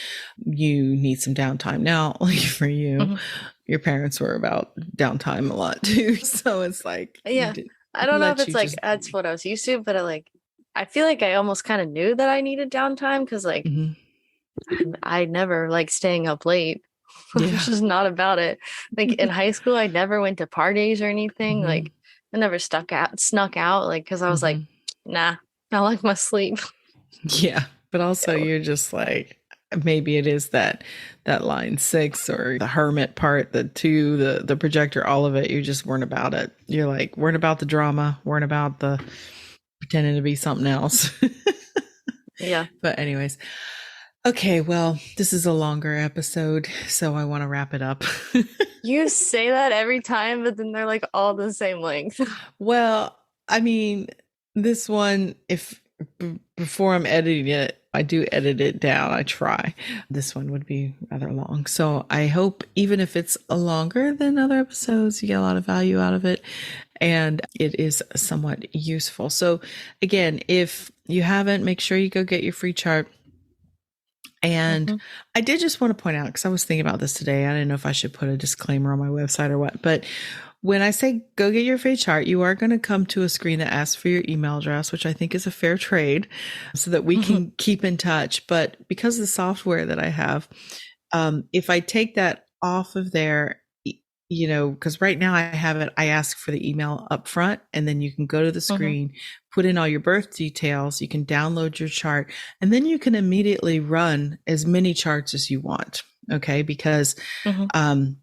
you need some downtime. Now, like for you, your parents were about downtime a lot too. So it's like, yeah, I don't know if it's like that's what I was used to, but I feel like I almost kind of knew that I needed downtime because like I never like staying up late. It's just not about it. Like in high school, I never went to parties or anything. Like I never snuck out like because I was like, nah, I like my sleep. Yeah, but also you're just like, maybe it is that line 6 or the hermit part, the 2, the projector, all of it. You just weren't about it. You're like, weren't about the drama, weren't about the pretending to be something else. Yeah. But anyways, okay, well, this is a longer episode, so I want to wrap it up. You say that every time, but then they're like all the same length. Well, I mean, this one, if before I'm editing it, I do edit it down. I try. This one would be rather long. So I hope even if it's longer than other episodes, you get a lot of value out of it and it is somewhat useful. So again, if you haven't, make sure you go get your free chart. And I did just want to point out, because I was thinking about this today, I didn't know if I should put a disclaimer on my website or what, but when I say go get your free chart, you are going to come to a screen that asks for your email address, which I think is a fair trade so that we can keep in touch. But because of the software that I have, if I take that off of there, because right now I have it, I ask for the email up front and then you can go to the screen, put in all your birth details, you can download your chart, and then you can immediately run as many charts as you want. Okay. Because,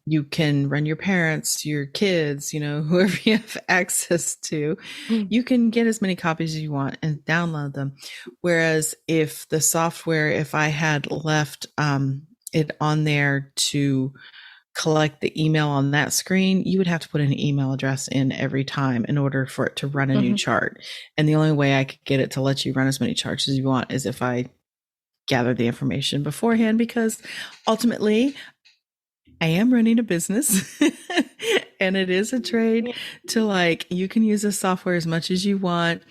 you can run your parents, your kids, whoever you have access to, you can get as many copies as you want and download them. Whereas if I had left, it on there to collect the email on that screen, you would have to put an email address in every time in order for it to run a new chart. And the only way I could get it to let you run as many charts as you want is if I gather the information beforehand, because ultimately I am running a business and it is a trade to you can use this software as much as you want.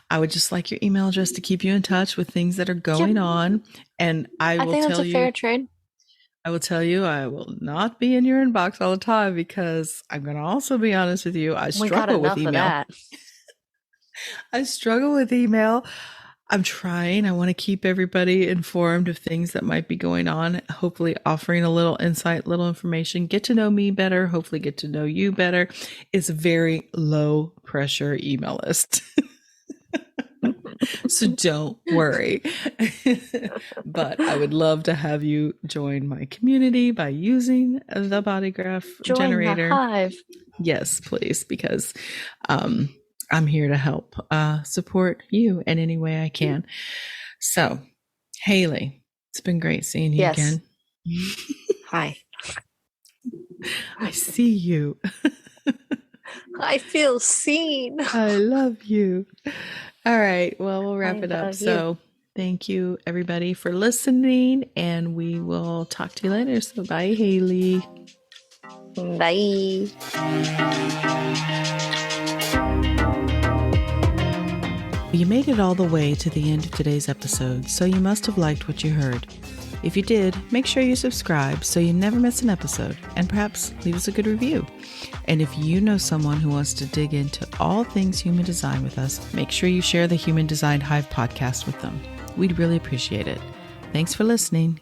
I would just like your email address to keep you in touch with things that are going on. And I will think that's a fair trade. I will tell you, I will not be in your inbox all the time because I'm going to also be honest with you. I struggle with email. I struggle with email. I'm trying. I want to keep everybody informed of things that might be going on, hopefully offering a little insight, little information, get to know me better, hopefully get to know you better. It's a very low pressure email list. So don't worry. But I would love to have you join my community by using the body graph generator. The hive. Yes, please, because I'm here to help support you in any way I can. So, Haley, it's been great seeing you again. Hi. I see you. I feel seen. I love you. All right. Well, we'll wrap it up. So thank you, everybody, for listening, and we will talk to you later. So bye, Haley. Bye. You made it all the way to the end of today's episode, so you must have liked what you heard. If you did, make sure you subscribe so you never miss an episode, and perhaps leave us a good review. And if you know someone who wants to dig into all things human design with us, make sure you share the Human Design Hive podcast with them. We'd really appreciate it. Thanks for listening.